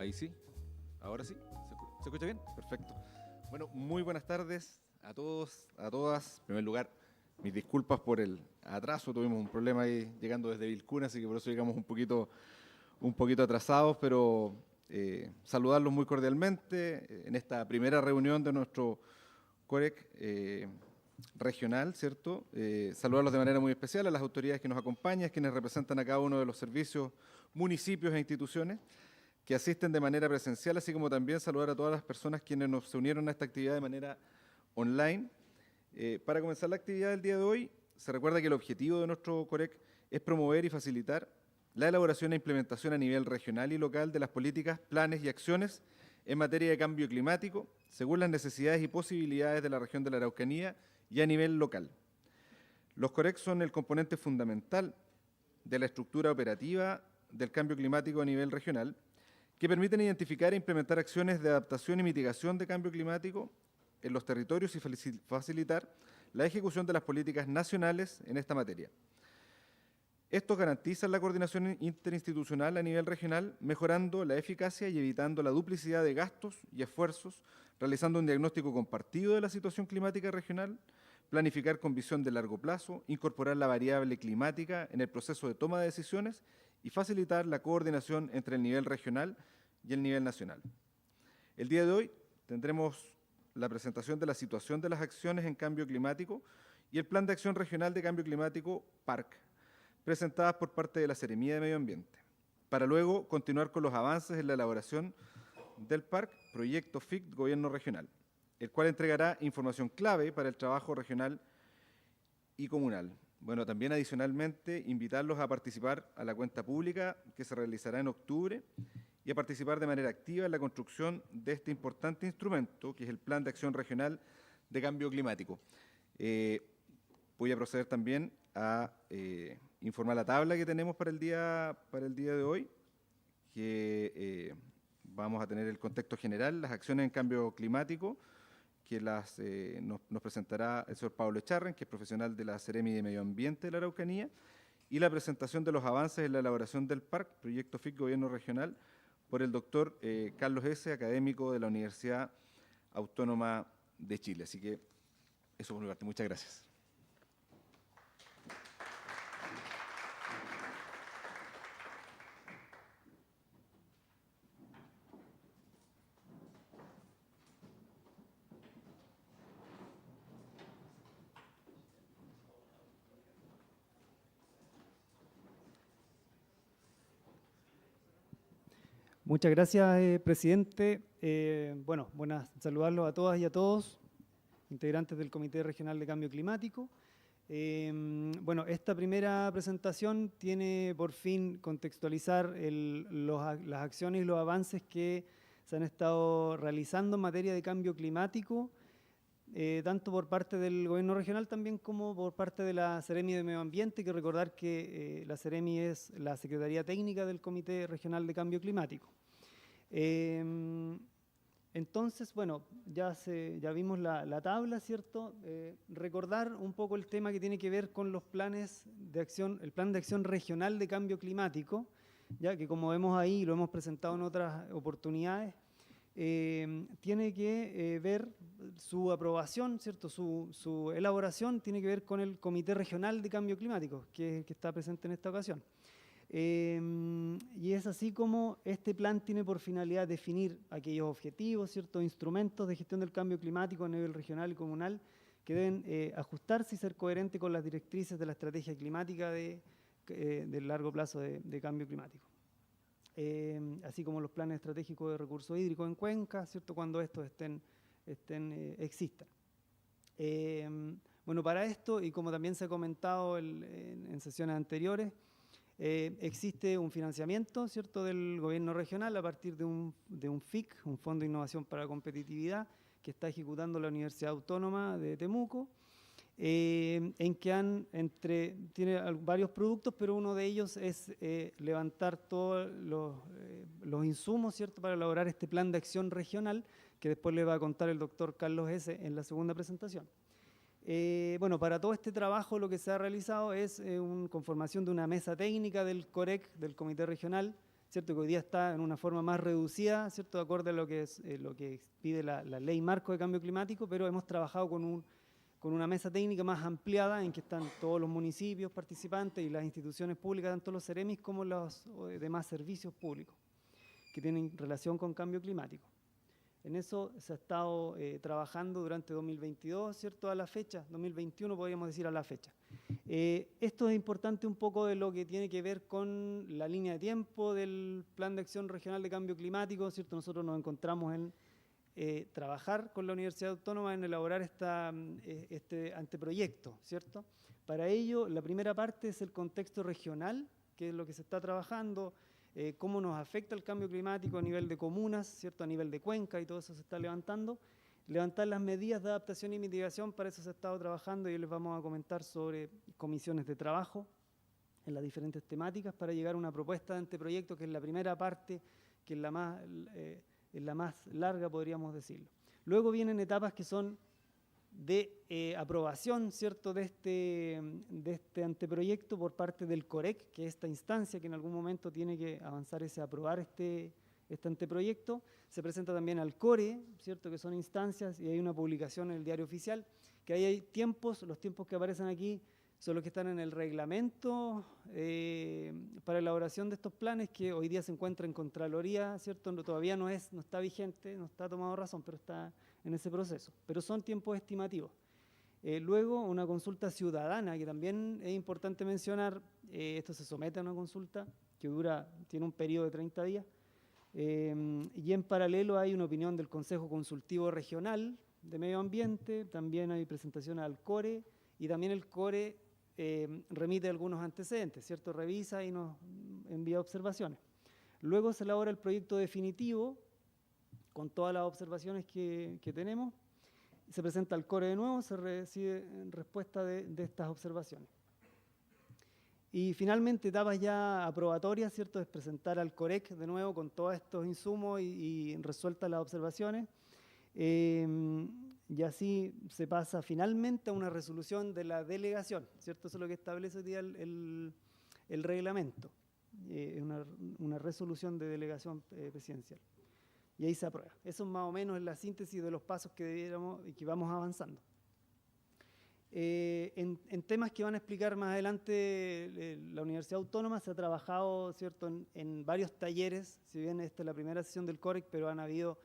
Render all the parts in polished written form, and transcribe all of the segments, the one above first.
Ahí sí, ahora sí. ¿Se escucha bien? Perfecto. Bueno, muy buenas tardes a todos, a todas. En primer lugar, mis disculpas por el atraso. Tuvimos un problema ahí llegando desde Vilcuna, así que por eso llegamos un poquito atrasados, pero saludarlos muy cordialmente en esta primera reunión de nuestro COREC regional, ¿cierto? Saludarlos de manera muy especial a las autoridades que nos acompañan, quienes representan a cada uno de los servicios, municipios e instituciones que asisten de manera presencial, así como también saludar a todas las personas quienes nos se unieron a esta actividad de manera online. Para comenzar la actividad del día de hoy, se recuerda que el objetivo de nuestro COREC es promover y facilitar la elaboración e implementación a nivel regional y local de las políticas, planes y acciones en materia de cambio climático, según las necesidades y posibilidades de la región de la Araucanía y a nivel local. Los COREC son el componente fundamental de la estructura operativa del cambio climático a nivel regional, que permiten identificar e implementar acciones de adaptación y mitigación de cambio climático en los territorios y facilitar la ejecución de las políticas nacionales en esta materia. Estos garantizan la coordinación interinstitucional a nivel regional, mejorando la eficacia y evitando la duplicidad de gastos y esfuerzos, realizando un diagnóstico compartido de la situación climática regional, planificar con visión de largo plazo, incorporar la variable climática en el proceso de toma de decisiones y facilitar la coordinación entre el nivel regional y el nivel nacional. El día de hoy tendremos la presentación de la situación de las acciones en cambio climático y el Plan de Acción Regional de Cambio Climático, PARC, presentadas por parte de la Seremía de Medio Ambiente, para luego continuar con los avances en la elaboración del PARC, Proyecto FIC Gobierno Regional, el cual entregará información clave para el trabajo regional y comunal. Bueno, también adicionalmente invitarlos a participar a la cuenta pública que se realizará en octubre y a participar de manera activa en la construcción de este importante instrumento, que es el Plan de Acción Regional de Cambio Climático. Voy a proceder también a informar la tabla que tenemos para el día de hoy, que vamos a tener el contexto general, las acciones en cambio climático, que nos presentará el señor Pablo Echarren, que es profesional de la Seremi de Medio Ambiente de la Araucanía, y la presentación de los avances en la elaboración del PARC, Proyecto FIC Gobierno Regional, por el doctor Carlos S., académico de la Universidad Autónoma de Chile. Así que eso por mi parte. Muchas gracias. Muchas gracias, presidente. Buenas saludarlos a todas y a todos, integrantes del Comité Regional de Cambio Climático. Esta primera presentación tiene por fin contextualizar las acciones y los avances que se han estado realizando en materia de cambio climático, tanto por parte del gobierno regional también como por parte de la Seremi de Medio Ambiente. Hay que recordar que la Seremi es la Secretaría Técnica del Comité Regional de Cambio Climático. Entonces, bueno, ya vimos la tabla, ¿cierto? Recordar un poco el tema que tiene que ver con los planes de acción, el Plan de Acción Regional de Cambio Climático, ya que como vemos ahí, lo hemos presentado en otras oportunidades, tiene que ver su aprobación, ¿cierto? Su elaboración tiene que ver con el Comité Regional de Cambio Climático, que está presente en esta ocasión. Y es así como este plan tiene por finalidad definir aquellos objetivos, ciertos instrumentos de gestión del cambio climático a nivel regional y comunal que deben ajustarse y ser coherentes con las directrices de la estrategia climática de largo plazo de cambio climático. Así como los planes estratégicos de recursos hídricos en cuencas, ¿cierto? Cuando estos existan. Para esto, y como también se ha comentado en sesiones anteriores, existe un financiamiento, ¿cierto?, del gobierno regional a partir de un FIC, un Fondo de Innovación para la Competitividad, que está ejecutando la Universidad Autónoma de Temuco, en que tiene varios productos, pero uno de ellos es levantar todos los insumos, ¿cierto?, para elaborar este plan de acción regional, que después le va a contar el doctor Carlos S. en la segunda presentación. Para todo este trabajo lo que se ha realizado es conformación de una mesa técnica del COREC, del Comité Regional, ¿cierto? Que hoy día está en una forma más reducida, ¿cierto? De acuerdo a lo que pide la ley marco de cambio climático, pero hemos trabajado con una mesa técnica más ampliada en que están todos los municipios participantes y las instituciones públicas, tanto los CEREMIS como los demás servicios públicos que tienen relación con cambio climático. En eso se ha estado trabajando durante 2022, ¿cierto? A la fecha, 2021 podríamos decir a la fecha. Esto es importante un poco de lo que tiene que ver con la línea de tiempo del Plan de Acción Regional de Cambio Climático, ¿cierto? Nosotros nos encontramos en trabajar con la Universidad Autónoma en elaborar este anteproyecto, ¿cierto? Para ello, la primera parte es el contexto regional, que es lo que se está trabajando, cómo nos afecta el cambio climático a nivel de comunas, ¿cierto? A nivel de cuenca y todo eso se está levantando. Levantar las medidas de adaptación y mitigación, para eso se ha estado trabajando y les vamos a comentar sobre comisiones de trabajo en las diferentes temáticas para llegar a una propuesta de anteproyecto que es la primera parte, que es la más larga, podríamos decirlo. Luego vienen etapas que son de aprobación, ¿cierto? de este anteproyecto por parte del COREC, que es esta instancia que en algún momento tiene que avanzar ese aprobar este anteproyecto. Se presenta también al CORE, ¿cierto? Que son instancias, y hay una publicación en el Diario Oficial, que ahí hay tiempos, los tiempos que aparecen aquí son los que están en el reglamento para elaboración de estos planes, que hoy día se encuentra en Contraloría, ¿cierto? Todavía no está vigente, no está tomado razón, pero está en ese proceso. Pero son tiempos estimativos. Luego, una consulta ciudadana, que también es importante mencionar. Esto se somete a una consulta que tiene un periodo de 30 días. Y en paralelo hay una opinión del Consejo Consultivo Regional de Medio Ambiente, también hay presentación al CORE, y también el CORE remite algunos antecedentes, ¿cierto? Revisa y nos envía observaciones. Luego se elabora el proyecto definitivo con todas las observaciones que tenemos. Se presenta al CORE de nuevo, se recibe respuesta de estas observaciones. Y finalmente, etapas ya aprobatorias, ¿cierto? Es presentar al COREC de nuevo con todos estos insumos y resueltas las observaciones. Y así se pasa finalmente a una resolución de la delegación, ¿cierto? Eso es lo que establece hoy día el reglamento, una resolución de delegación presidencial. Y ahí se aprueba. Eso es más o menos la síntesis de los pasos que debiéramos y que vamos avanzando. En temas que van a explicar más adelante la Universidad Autónoma, se ha trabajado, ¿cierto? En varios talleres, si bien esta es la primera sesión del COREC, pero han habido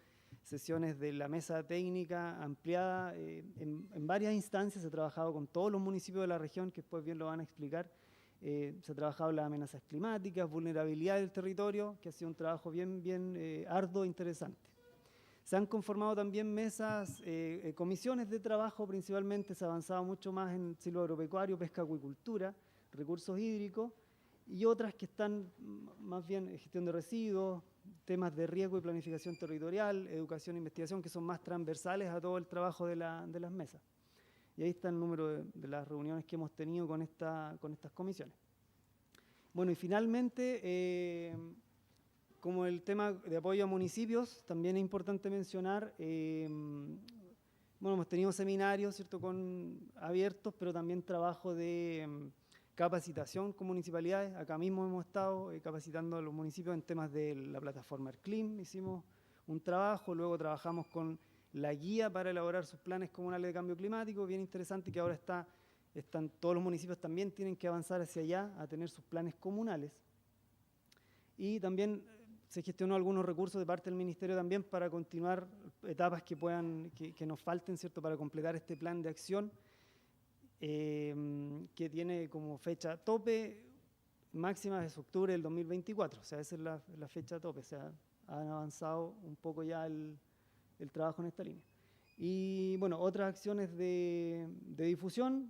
sesiones de la mesa técnica ampliada. En varias instancias se ha trabajado con todos los municipios de la región, que después bien lo van a explicar. Se ha trabajado en las amenazas climáticas, vulnerabilidad del territorio, que ha sido un trabajo bien arduo e interesante. Se han conformado también mesas, comisiones de trabajo, principalmente se ha avanzado mucho más en silvoagropecuario, pesca, acuicultura, recursos hídricos, y otras que están más bien en gestión de residuos, temas de riesgo y planificación territorial, educación e investigación, que son más transversales a todo el trabajo de las mesas. Y ahí está el número de las reuniones que hemos tenido con estas comisiones. Bueno, y finalmente, como el tema de apoyo a municipios, también es importante mencionar, bueno, hemos tenido seminarios, ¿cierto?, abiertos, pero también trabajo de capacitación con municipalidades. Acá mismo hemos estado capacitando a los municipios en temas de la plataforma ERCLIM, hicimos un trabajo, luego trabajamos con la guía para elaborar sus planes comunales de cambio climático, bien interesante, que ahora están todos los municipios también tienen que avanzar hacia allá a tener sus planes comunales. Y también se gestionó algunos recursos de parte del Ministerio también para continuar etapas que nos falten, ¿cierto?, para completar este plan de acción, que tiene como fecha tope máxima es octubre del 2024, o sea, esa es la fecha tope, o sea, han avanzado un poco ya el trabajo en esta línea. Y bueno, otras acciones de difusión,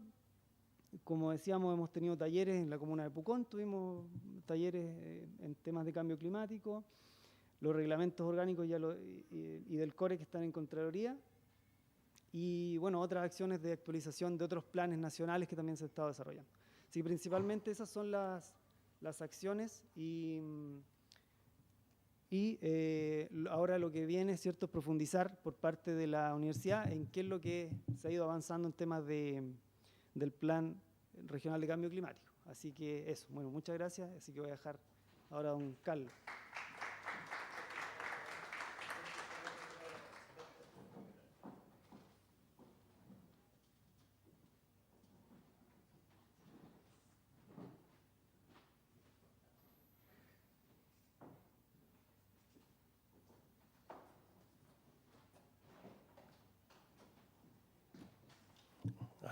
como decíamos, hemos tenido talleres en la comuna de Pucón, tuvimos talleres en temas de cambio climático, los reglamentos orgánicos y del CORE que están en Contraloría, y bueno, otras acciones de actualización de otros planes nacionales que también se han estado desarrollando. Así que principalmente esas son las acciones y ahora lo que viene, ¿cierto?, es profundizar por parte de la universidad en qué es lo que se ha ido avanzando en temas del Plan Regional de Cambio Climático. Así que eso, bueno, muchas gracias, así que voy a dejar ahora a don Carlos.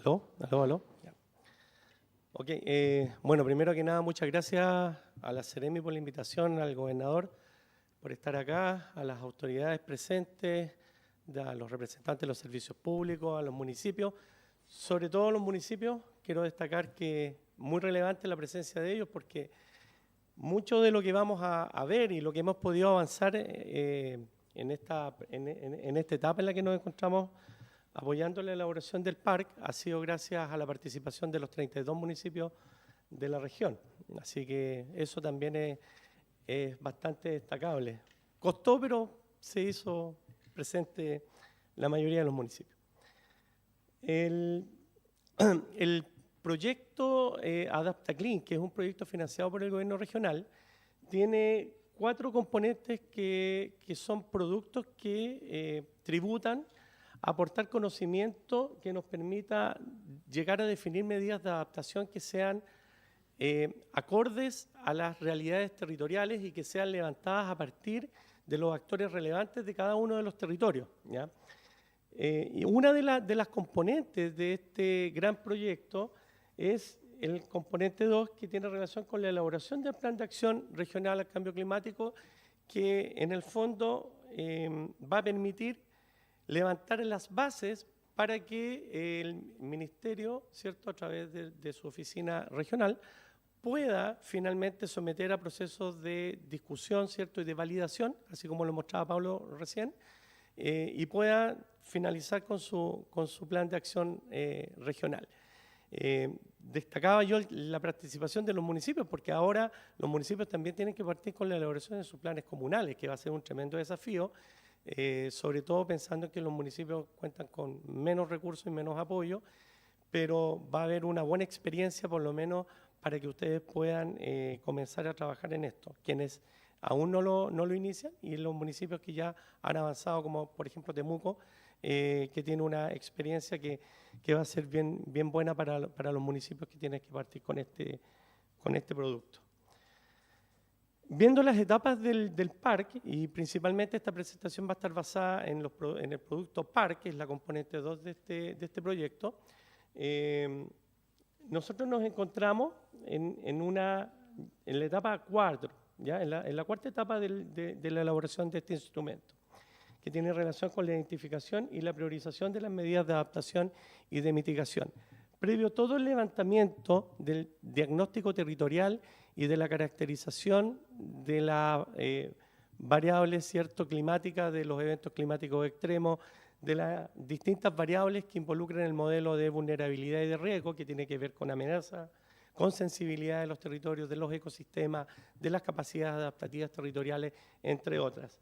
¿Aló? Ya. Ok, bueno, primero que nada, muchas gracias a la Seremi por la invitación, al gobernador por estar acá, a las autoridades presentes, a los representantes de los servicios públicos, a los municipios. Sobre todo los municipios, quiero destacar que es muy relevante la presencia de ellos porque mucho de lo que vamos a ver y lo que hemos podido avanzar en esta etapa en la que nos encontramos apoyando la elaboración del PARC ha sido gracias a la participación de los 32 municipios de la región. Así que eso también es bastante destacable. Costó, pero se hizo presente la mayoría de los municipios. El proyecto Adapta Clean, que es un proyecto financiado por el gobierno regional, tiene 4 componentes que son productos que tributan a aportar conocimiento que nos permita llegar a definir medidas de adaptación que sean acordes a las realidades territoriales y que sean levantadas a partir de los actores relevantes de cada uno de los territorios, ¿ya? Y una de las componentes de este gran proyecto es el componente 2, que tiene relación con la elaboración del Plan de Acción Regional al Cambio Climático, que en el fondo va a permitir levantar las bases para que el Ministerio, ¿cierto?, a través de su oficina regional, pueda finalmente someter a procesos de discusión, ¿cierto?, y de validación, así como lo mostraba Pablo recién, y pueda finalizar con su plan de acción regional. Destacaba yo la participación de los municipios, porque ahora los municipios también tienen que partir con la elaboración de sus planes comunales, que va a ser un tremendo desafío, sobre todo pensando en que los municipios cuentan con menos recursos y menos apoyo, pero va a haber una buena experiencia por lo menos para que ustedes puedan comenzar a trabajar en esto. Quienes aún no lo inician y los municipios que ya han avanzado, como por ejemplo Temuco, que tiene una experiencia que va a ser bien buena para los municipios que tienen que partir con este producto. Viendo las etapas del PARC, y principalmente esta presentación va a estar basada en el producto PARC, que es la componente 2 de este proyecto, nosotros nos encontramos en la etapa 4, ¿ya? En la cuarta etapa de la elaboración de este instrumento, que tiene relación con la identificación y la priorización de las medidas de adaptación y de mitigación. Previo a todo el levantamiento del diagnóstico territorial y de la caracterización de la variables, ¿cierto?, climáticas, de los eventos climáticos extremos, de las distintas variables que involucran el modelo de vulnerabilidad y de riesgo, que tiene que ver con amenaza, con sensibilidad de los territorios, de los ecosistemas, de las capacidades adaptativas territoriales, entre otras.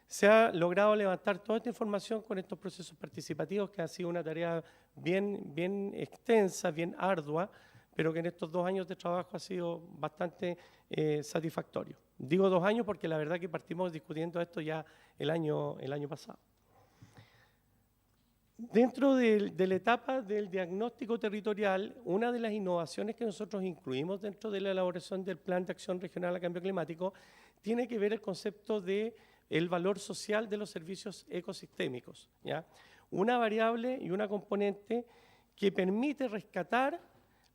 Se ha logrado levantar toda esta información con estos procesos participativos, que ha sido una tarea bien extensa, bien ardua, pero que en estos 2 años de trabajo ha sido bastante satisfactorio. Digo 2 años porque la verdad que partimos discutiendo esto ya el año pasado. Dentro de la etapa del diagnóstico territorial, una de las innovaciones que nosotros incluimos dentro de la elaboración del Plan de Acción Regional al Cambio Climático tiene que ver el concepto de el valor social de los servicios ecosistémicos, ¿ya? Una variable y una componente que permite rescatar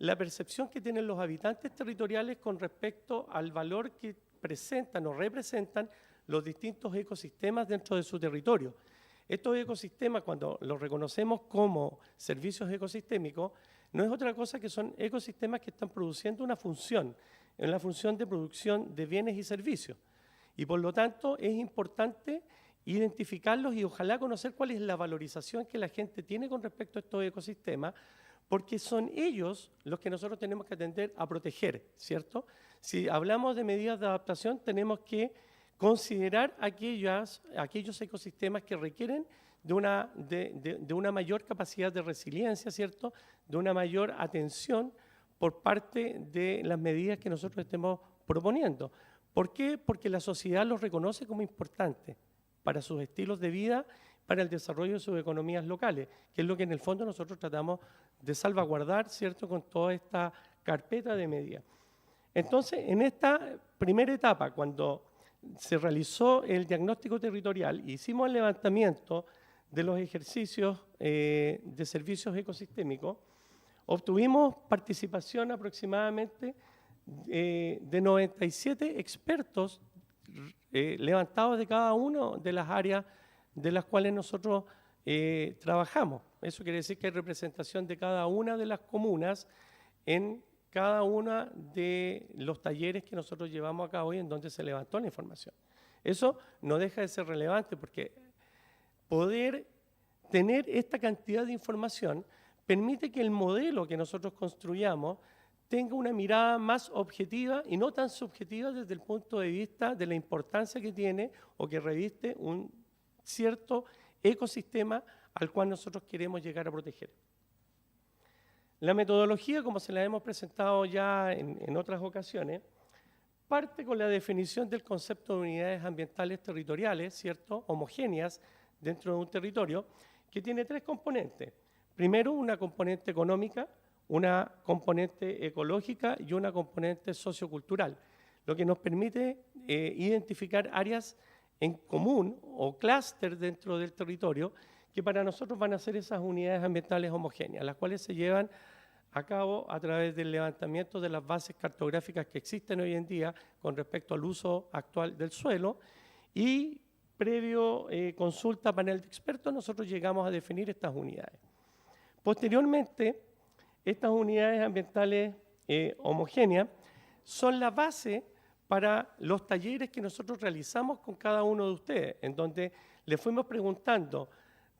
la percepción que tienen los habitantes territoriales con respecto al valor que presentan o representan los distintos ecosistemas dentro de su territorio. Estos ecosistemas, cuando los reconocemos como servicios ecosistémicos, no es otra cosa que son ecosistemas que están produciendo una función, en la función de producción de bienes y servicios. Y por lo tanto es importante identificarlos y ojalá conocer cuál es la valorización que la gente tiene con respecto a estos ecosistemas, porque son ellos los que nosotros tenemos que atender a proteger, ¿cierto? Si hablamos de medidas de adaptación, tenemos que considerar aquellos ecosistemas que requieren de una mayor capacidad de resiliencia, ¿cierto?, de una mayor atención por parte de las medidas que nosotros estemos proponiendo. ¿Por qué? Porque la sociedad los reconoce como importantes para sus estilos de vida, para el desarrollo de sus economías locales, que es lo que en el fondo nosotros tratamos de salvaguardar, ¿cierto?, con toda esta carpeta de medidas. Entonces, en esta primera etapa, cuando se realizó el diagnóstico territorial e hicimos el levantamiento de los ejercicios de servicios ecosistémicos, obtuvimos participación aproximadamente de 97 expertos levantados de cada una de las áreas de las cuales nosotros trabajamos. Eso quiere decir que hay representación de cada una de las comunas en cada uno de los talleres que nosotros llevamos a cabo y en donde se levantó la información. Eso no deja de ser relevante porque poder tener esta cantidad de información permite que el modelo que nosotros construyamos tenga una mirada más objetiva y no tan subjetiva desde el punto de vista de la importancia que tiene o que reviste un cierto ecosistema al cual nosotros queremos llegar a proteger. La metodología, como se la hemos presentado ya en otras ocasiones, parte con la definición del concepto de unidades ambientales territoriales, ¿cierto?, homogéneas dentro de un territorio, que tiene tres componentes. Primero, una componente económica, una componente ecológica y una componente sociocultural, lo que nos permite identificar áreas en común o clúster dentro del territorio que para nosotros van a ser esas unidades ambientales homogéneas, las cuales se llevan a cabo a través del levantamiento de las bases cartográficas que existen hoy en día con respecto al uso actual del suelo y previo consulta a panel de expertos nosotros llegamos a definir estas unidades. Posteriormente, estas unidades ambientales homogéneas son la base para los talleres que nosotros realizamos con cada uno de ustedes, en donde les fuimos preguntando,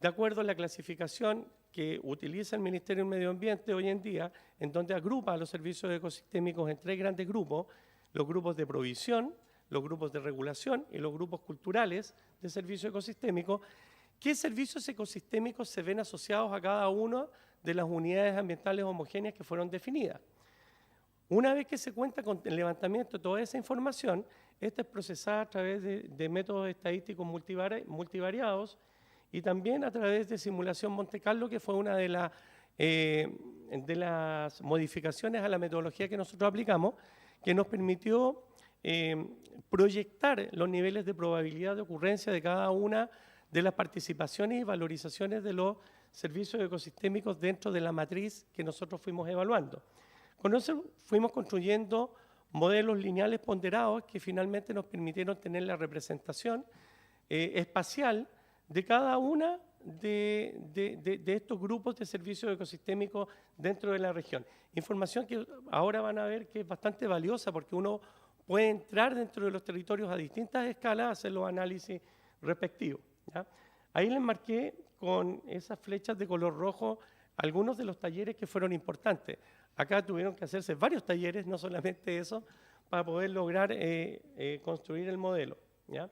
de acuerdo a la clasificación que utiliza el Ministerio del Medio Ambiente hoy en día, en donde agrupa a los servicios ecosistémicos en tres grandes grupos, los grupos de provisión, los grupos de regulación y los grupos culturales de servicios ecosistémicos, ¿qué servicios ecosistémicos se ven asociados a cada una de las unidades ambientales homogéneas que fueron definidas? Una vez que se cuenta con el levantamiento de toda esa información, esta es procesada a través de métodos estadísticos multivariados y también a través de simulación Monte Carlo, que fue una de las modificaciones a la metodología que nosotros aplicamos, que nos permitió proyectar los niveles de probabilidad de ocurrencia de cada una de las participaciones y valorizaciones de los servicios ecosistémicos dentro de la matriz que nosotros fuimos evaluando. Con eso fuimos construyendo modelos lineales ponderados que finalmente nos permitieron tener la representación espacial de cada una de estos grupos de servicios ecosistémicos dentro de la región. Información que ahora van a ver que es bastante valiosa porque uno puede entrar dentro de los territorios a distintas escalas, hacer los análisis respectivos, ¿ya? Ahí les marqué con esas flechas de color rojo algunos de los talleres que fueron importantes. Acá tuvieron que hacerse varios talleres, no solamente eso, para poder lograr construir el modelo, ¿ya?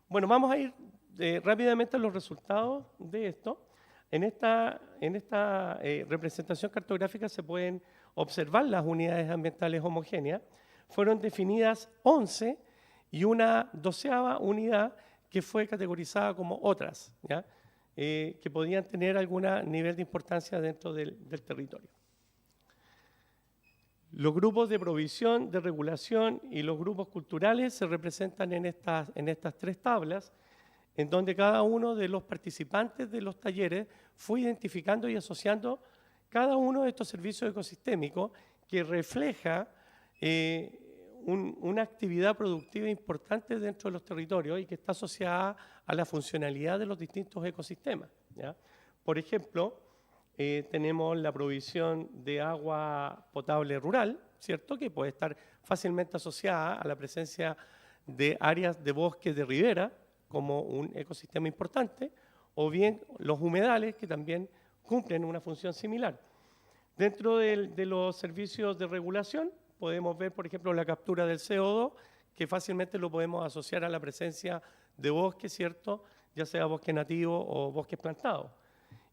Bueno, vamos a ir rápidamente a los resultados de esto. En esta representación cartográfica se pueden observar las unidades ambientales homogéneas. Fueron definidas 11 y una 12ª unidad que fue categorizada como otras, ¿ya? Que podían tener algún nivel de importancia dentro del territorio. Los grupos de provisión, de regulación y los grupos culturales se representan en estas tres tablas, en donde cada uno de los participantes de los talleres fue identificando y asociando cada uno de estos servicios ecosistémicos que refleja una actividad productiva importante dentro de los territorios y que está asociada a la funcionalidad de los distintos ecosistemas, ¿ya? Por ejemplo, tenemos la provisión de agua potable rural, ¿cierto?, que puede estar fácilmente asociada a la presencia de áreas de bosques de ribera como un ecosistema importante, o bien los humedales, que también cumplen una función similar. Dentro de los servicios de regulación podemos ver, por ejemplo, la captura del CO2, que fácilmente lo podemos asociar a la presencia de bosques, ¿cierto?, ya sea bosque nativo o bosques plantados.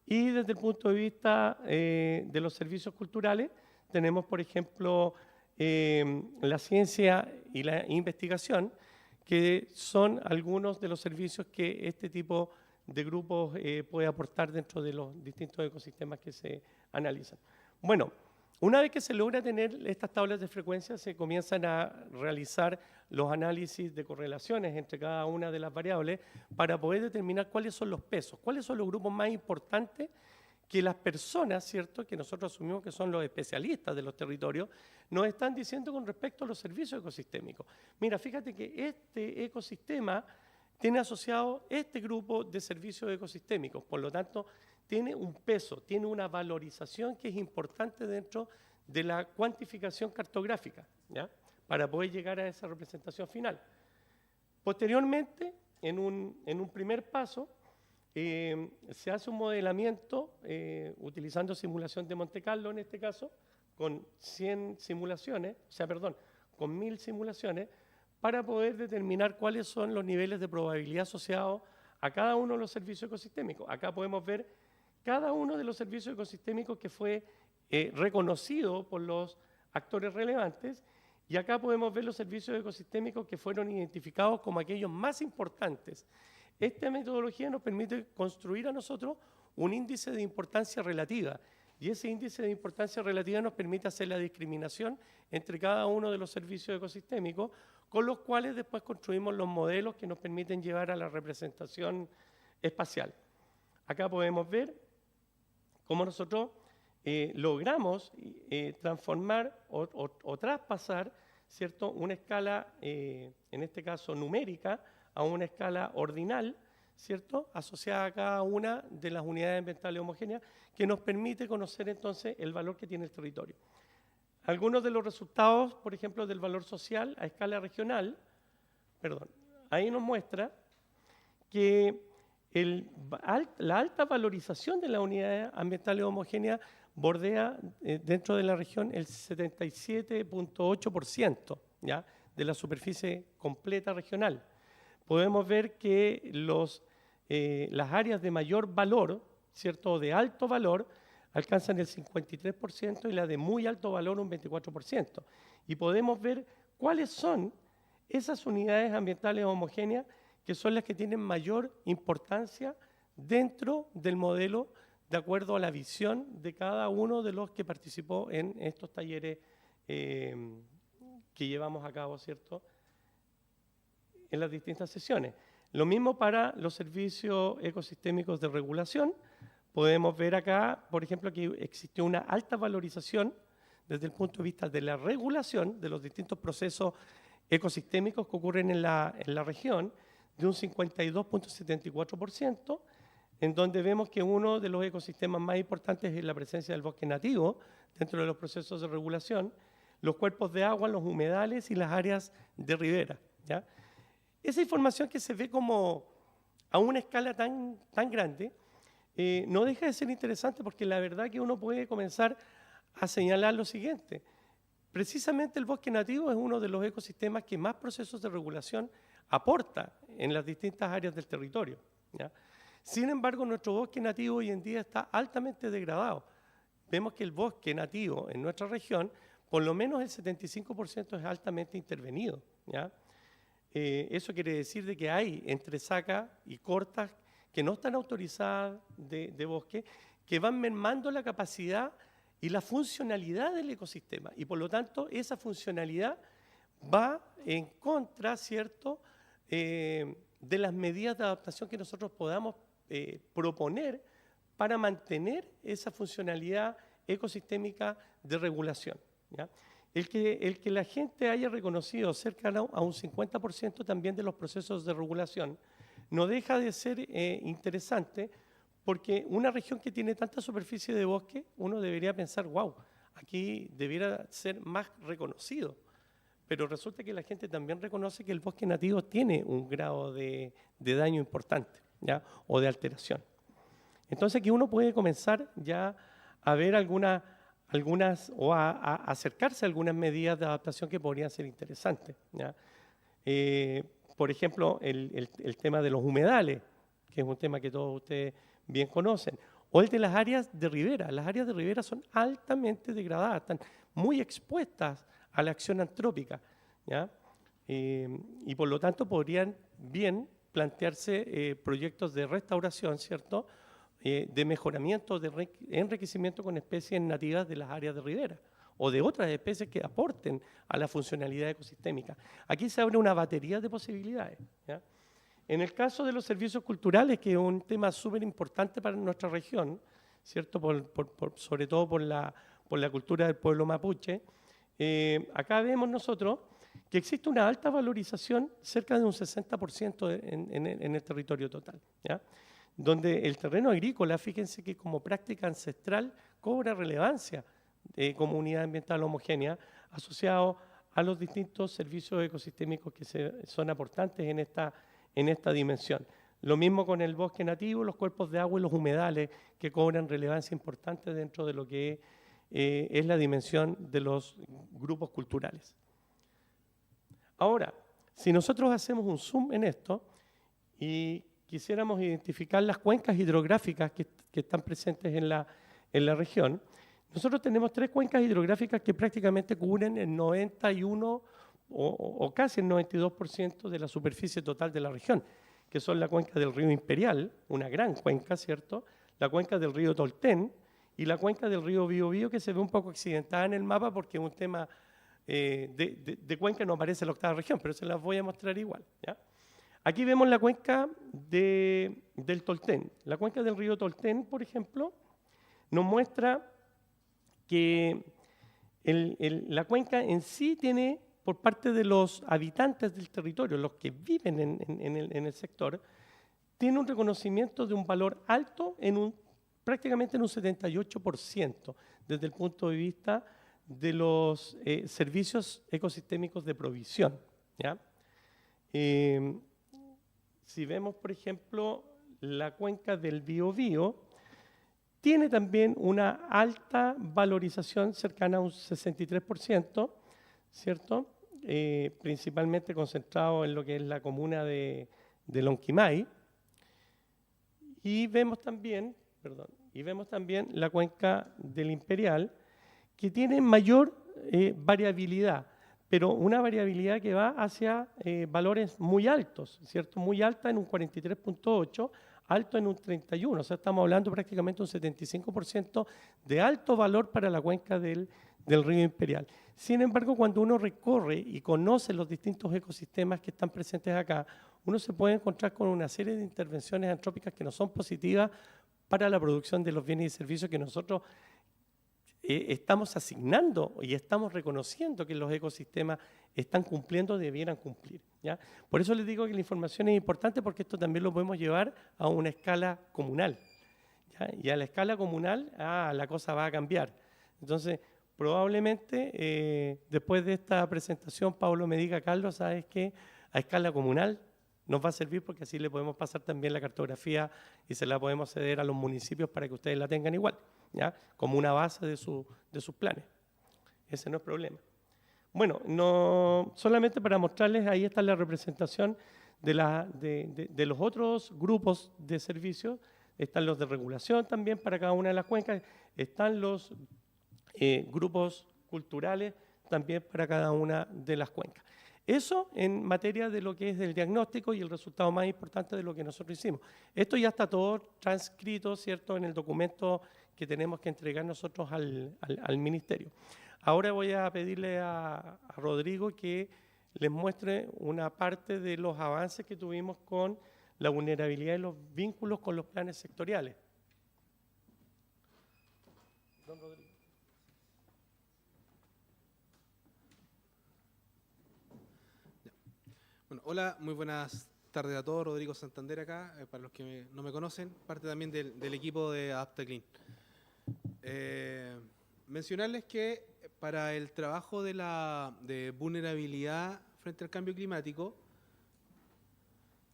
Y desde el punto de vista de los servicios culturales, tenemos, por ejemplo, la ciencia y la investigación, que son algunos de los servicios que este tipo de grupos puede aportar dentro de los distintos ecosistemas que se analizan. Bueno, una vez que se logra tener estas tablas de frecuencia, se comienzan a realizar los análisis de correlaciones entre cada una de las variables para poder determinar cuáles son los pesos, cuáles son los grupos más importantes que las personas, ¿cierto?, que nosotros asumimos que son los especialistas de los territorios, nos están diciendo con respecto a los servicios ecosistémicos. Mira, fíjate que este ecosistema tiene asociado este grupo de servicios ecosistémicos, por lo tanto, tiene un peso, tiene una valorización que es importante dentro de la cuantificación cartográfica, ¿ya?, para poder llegar a esa representación final. Posteriormente, en un primer paso, se hace un modelamiento utilizando simulación de Monte Carlo, en este caso, con 100 simulaciones, con 1000 simulaciones, para poder determinar cuáles son los niveles de probabilidad asociados a cada uno de los servicios ecosistémicos. Acá podemos ver cada uno de los servicios ecosistémicos que fue reconocido por los actores relevantes, y acá podemos ver los servicios ecosistémicos que fueron identificados como aquellos más importantes. Esta metodología nos permite construir a nosotros un índice de importancia relativa, y ese índice de importancia relativa nos permite hacer la discriminación entre cada uno de los servicios ecosistémicos, con los cuales después construimos los modelos que nos permiten llevar a la representación espacial. Acá podemos ver cómo nosotros logramos transformar o traspasar, ¿cierto?, una escala, en este caso numérica, a una escala ordinal, ¿cierto?, asociada a cada una de las unidades ambientales homogéneas, que nos permite conocer entonces el valor que tiene el territorio. Algunos de los resultados, por ejemplo, del valor social a escala regional, ahí nos muestra que la alta valorización de las unidades ambientales homogéneas bordea dentro de la región el 77.8%, ¿ya?, de la superficie completa regional. Podemos ver que las áreas de mayor valor, ¿cierto?, de alto valor, alcanzan el 53% y las de muy alto valor un 24%. Y podemos ver cuáles son esas unidades ambientales homogéneas que son las que tienen mayor importancia dentro del modelo, de acuerdo a la visión de cada uno de los que participó en estos talleres que llevamos a cabo, ¿cierto?, en las distintas sesiones. Lo mismo para los servicios ecosistémicos de regulación. Podemos ver acá, por ejemplo, que existió una alta valorización desde el punto de vista de la regulación de los distintos procesos ecosistémicos que ocurren en la región, de un 52.74%, en donde vemos que uno de los ecosistemas más importantes es la presencia del bosque nativo dentro de los procesos de regulación, los cuerpos de agua, los humedales y las áreas de ribera, ¿ya? Esa información que se ve como a una escala tan grande, no deja de ser interesante, porque la verdad que uno puede comenzar a señalar lo siguiente. Precisamente el bosque nativo es uno de los ecosistemas que más procesos de regulación aporta en las distintas áreas del territorio, ¿ya? Sin embargo, nuestro bosque nativo hoy en día está altamente degradado. Vemos que el bosque nativo en nuestra región, por lo menos el 75% es altamente intervenido, ¿ya? Eso quiere decir de que hay entresacas y cortas que no están autorizadas de bosque, que van mermando la capacidad y la funcionalidad del ecosistema. Y por lo tanto, esa funcionalidad va en contra, ¿cierto?, de las medidas de adaptación que nosotros podamos proponer para mantener esa funcionalidad ecosistémica de regulación, ¿ya? El que la gente haya reconocido cercano a un 50% también de los procesos de regulación no deja de ser interesante, porque una región que tiene tanta superficie de bosque, uno debería pensar, wow, aquí debiera ser más reconocido. Pero resulta que la gente también reconoce que el bosque nativo tiene un grado de daño importante, ¿ya?, o de alteración. Entonces aquí uno puede comenzar ya a ver algunas o a acercarse a algunas medidas de adaptación que podrían ser interesantes, ¿ya? Por ejemplo, el tema de los humedales, que es un tema que todos ustedes bien conocen, o el de las áreas de ribera. Las áreas de ribera son altamente degradadas, están muy expuestas a la acción antrópica, ¿ya? Y por lo tanto podrían bien plantearse proyectos de restauración, ¿cierto?, de mejoramiento, de enriquecimiento con especies nativas de las áreas de ribera o de otras especies que aporten a la funcionalidad ecosistémica. Aquí se abre una batería de posibilidades, ¿ya? En el caso de los servicios culturales, que es un tema súper importante para nuestra región, ¿cierto? Sobre todo por la cultura del pueblo mapuche. Acá vemos nosotros que existe una alta valorización, cerca de un 60% en el territorio total, ¿ya? Donde el terreno agrícola, fíjense que como práctica ancestral cobra relevancia como unidad ambiental homogénea, asociado a los distintos servicios ecosistémicos que son aportantes en esta dimensión. Lo mismo con el bosque nativo, los cuerpos de agua y los humedales, que cobran relevancia importante dentro de lo que es la dimensión de los grupos culturales. Ahora, si nosotros hacemos un zoom en esto y quisiéramos identificar las cuencas hidrográficas que están presentes en la región, nosotros tenemos 3 cuencas hidrográficas que prácticamente cubren el 91 o casi el 92% de la superficie total de la región, que son la cuenca del río Imperial, una gran cuenca, ¿cierto? La cuenca del río Tolten y la cuenca del río Biobío, que se ve un poco accidentada en el mapa porque es un tema de cuenca, no aparece la 8ª región, pero se las voy a mostrar igual, ¿ya? Aquí vemos la cuenca del Tolten. La cuenca del río Tolten, por ejemplo, nos muestra que la cuenca en sí tiene, por parte de los habitantes del territorio, los que viven en el sector, tiene un reconocimiento de un valor alto prácticamente en un 78% desde el punto de vista de los servicios ecosistémicos de provisión, ¿ya? Si vemos, por ejemplo, la cuenca del Biobío, tiene también una alta valorización cercana a un 63%, ¿cierto? Principalmente concentrado en lo que es la comuna de Lonquimay. Y vemos también la cuenca del Imperial, que tiene mayor variabilidad, pero una variabilidad que va hacia valores muy altos, ¿cierto? Muy alta en un 43.8%, alto en un 31%, o sea, estamos hablando prácticamente un 75% de alto valor para la cuenca del río Imperial. Sin embargo, cuando uno recorre y conoce los distintos ecosistemas que están presentes acá, uno se puede encontrar con una serie de intervenciones antrópicas que no son positivas para la producción de los bienes y servicios que nosotros estamos asignando y estamos reconociendo que los ecosistemas están cumpliendo, debieran cumplir, ¿ya? Por eso les digo que la información es importante, porque esto también lo podemos llevar a una escala comunal, ¿ya? Y a la escala comunal, la cosa va a cambiar. Entonces, probablemente después de esta presentación, Pablo me diga: Carlos, ¿sabes qué? A escala comunal nos va a servir, porque así le podemos pasar también la cartografía y se la podemos ceder a los municipios para que ustedes la tengan igual, ¿ya? Como una base de sus planes. Ese no es problema. Bueno, no, solamente para mostrarles, ahí está la representación de los otros grupos de servicios. Están los de regulación también para cada una de las cuencas. Están los grupos culturales también para cada una de las cuencas. Eso en materia de lo que es el diagnóstico y el resultado más importante de lo que nosotros hicimos. Esto ya está todo transcrito, ¿cierto?, en el documento que tenemos que entregar nosotros al ministerio. Ahora voy a pedirle a Rodrigo que les muestre una parte de los avances que tuvimos con la vulnerabilidad y los vínculos con los planes sectoriales. Don Rodrigo. Bueno, hola, muy buenas tardes a todos. Rodrigo Santander acá, para los que no me conocen, parte también del equipo de AdaptaClean. Mencionarles que para el trabajo de vulnerabilidad frente al cambio climático,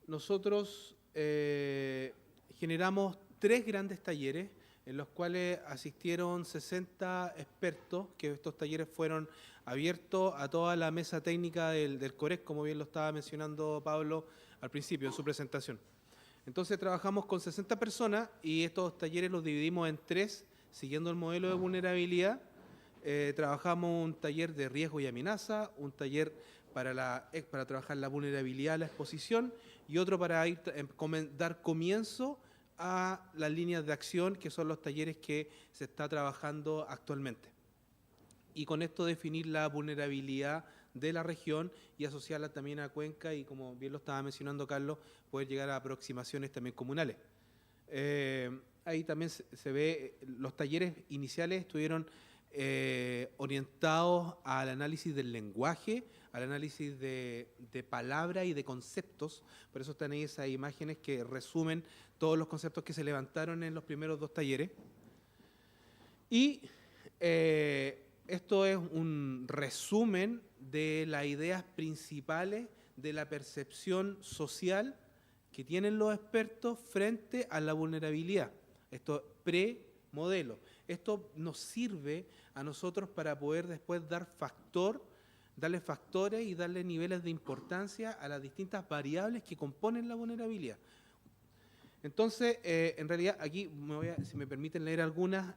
nosotros generamos 3 grandes talleres en los cuales asistieron 60 expertos, que estos talleres fueron abiertos a toda la mesa técnica del COREC, como bien lo estaba mencionando Pablo al principio en su presentación. Entonces trabajamos con 60 personas y estos talleres los dividimos en 3, siguiendo el modelo de vulnerabilidad. Trabajamos un taller de riesgo y amenaza, un taller para trabajar la vulnerabilidad, la exposición, y otro para dar comienzo a las líneas de acción, que son los talleres que se está trabajando actualmente. Y con esto definir la vulnerabilidad de la región y asociarla también a Cuenca y, como bien lo estaba mencionando Carlos, poder llegar a aproximaciones también comunales. ahí también se ve, los talleres iniciales estuvieron orientados al análisis del lenguaje, al análisis de palabras y de conceptos. Por eso están ahí esas imágenes que resumen todos los conceptos que se levantaron en los primeros 2 talleres. Y esto es un resumen de las ideas principales de la percepción social que tienen los expertos frente a la vulnerabilidad. Esto pre-modelo. Esto nos sirve a nosotros para poder después darle factores y darle niveles de importancia a las distintas variables que componen la vulnerabilidad. Entonces, en realidad, aquí, si me permiten leer algunas,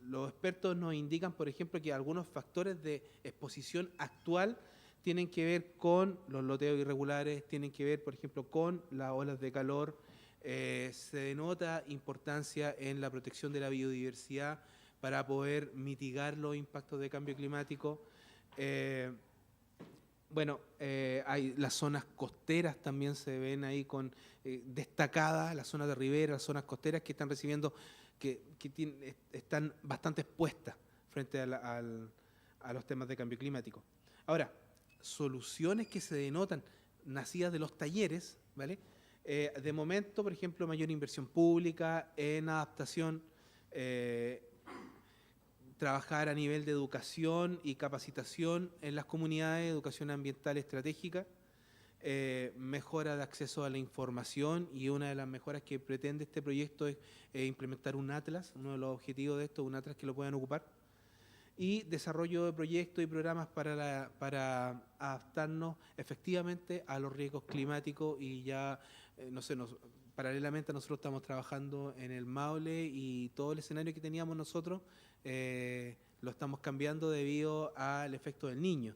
los expertos nos indican, por ejemplo, que algunos factores de exposición actual tienen que ver con los loteos irregulares, tienen que ver, por ejemplo, con las olas de calor. Se denota importancia en la protección de la biodiversidad para poder mitigar los impactos de cambio climático. Hay las zonas costeras también se ven ahí con destacadas, las zonas de ribera, las zonas costeras que están recibiendo, están bastante expuestas frente a los temas de cambio climático. Ahora, soluciones que se denotan nacidas de los talleres, ¿vale? De momento, por ejemplo, mayor inversión pública en adaptación, trabajar a nivel de educación y capacitación en las comunidades, educación ambiental estratégica, mejora de acceso a la información, y una de las mejoras que pretende este proyecto es implementar un atlas. Uno de los objetivos de esto es un atlas que lo puedan ocupar, y desarrollo de proyectos y programas para adaptarnos efectivamente a los riesgos climáticos. Y ya, paralelamente nosotros estamos trabajando en el Maule, y todo el escenario que teníamos nosotros lo estamos cambiando debido al efecto del Niño.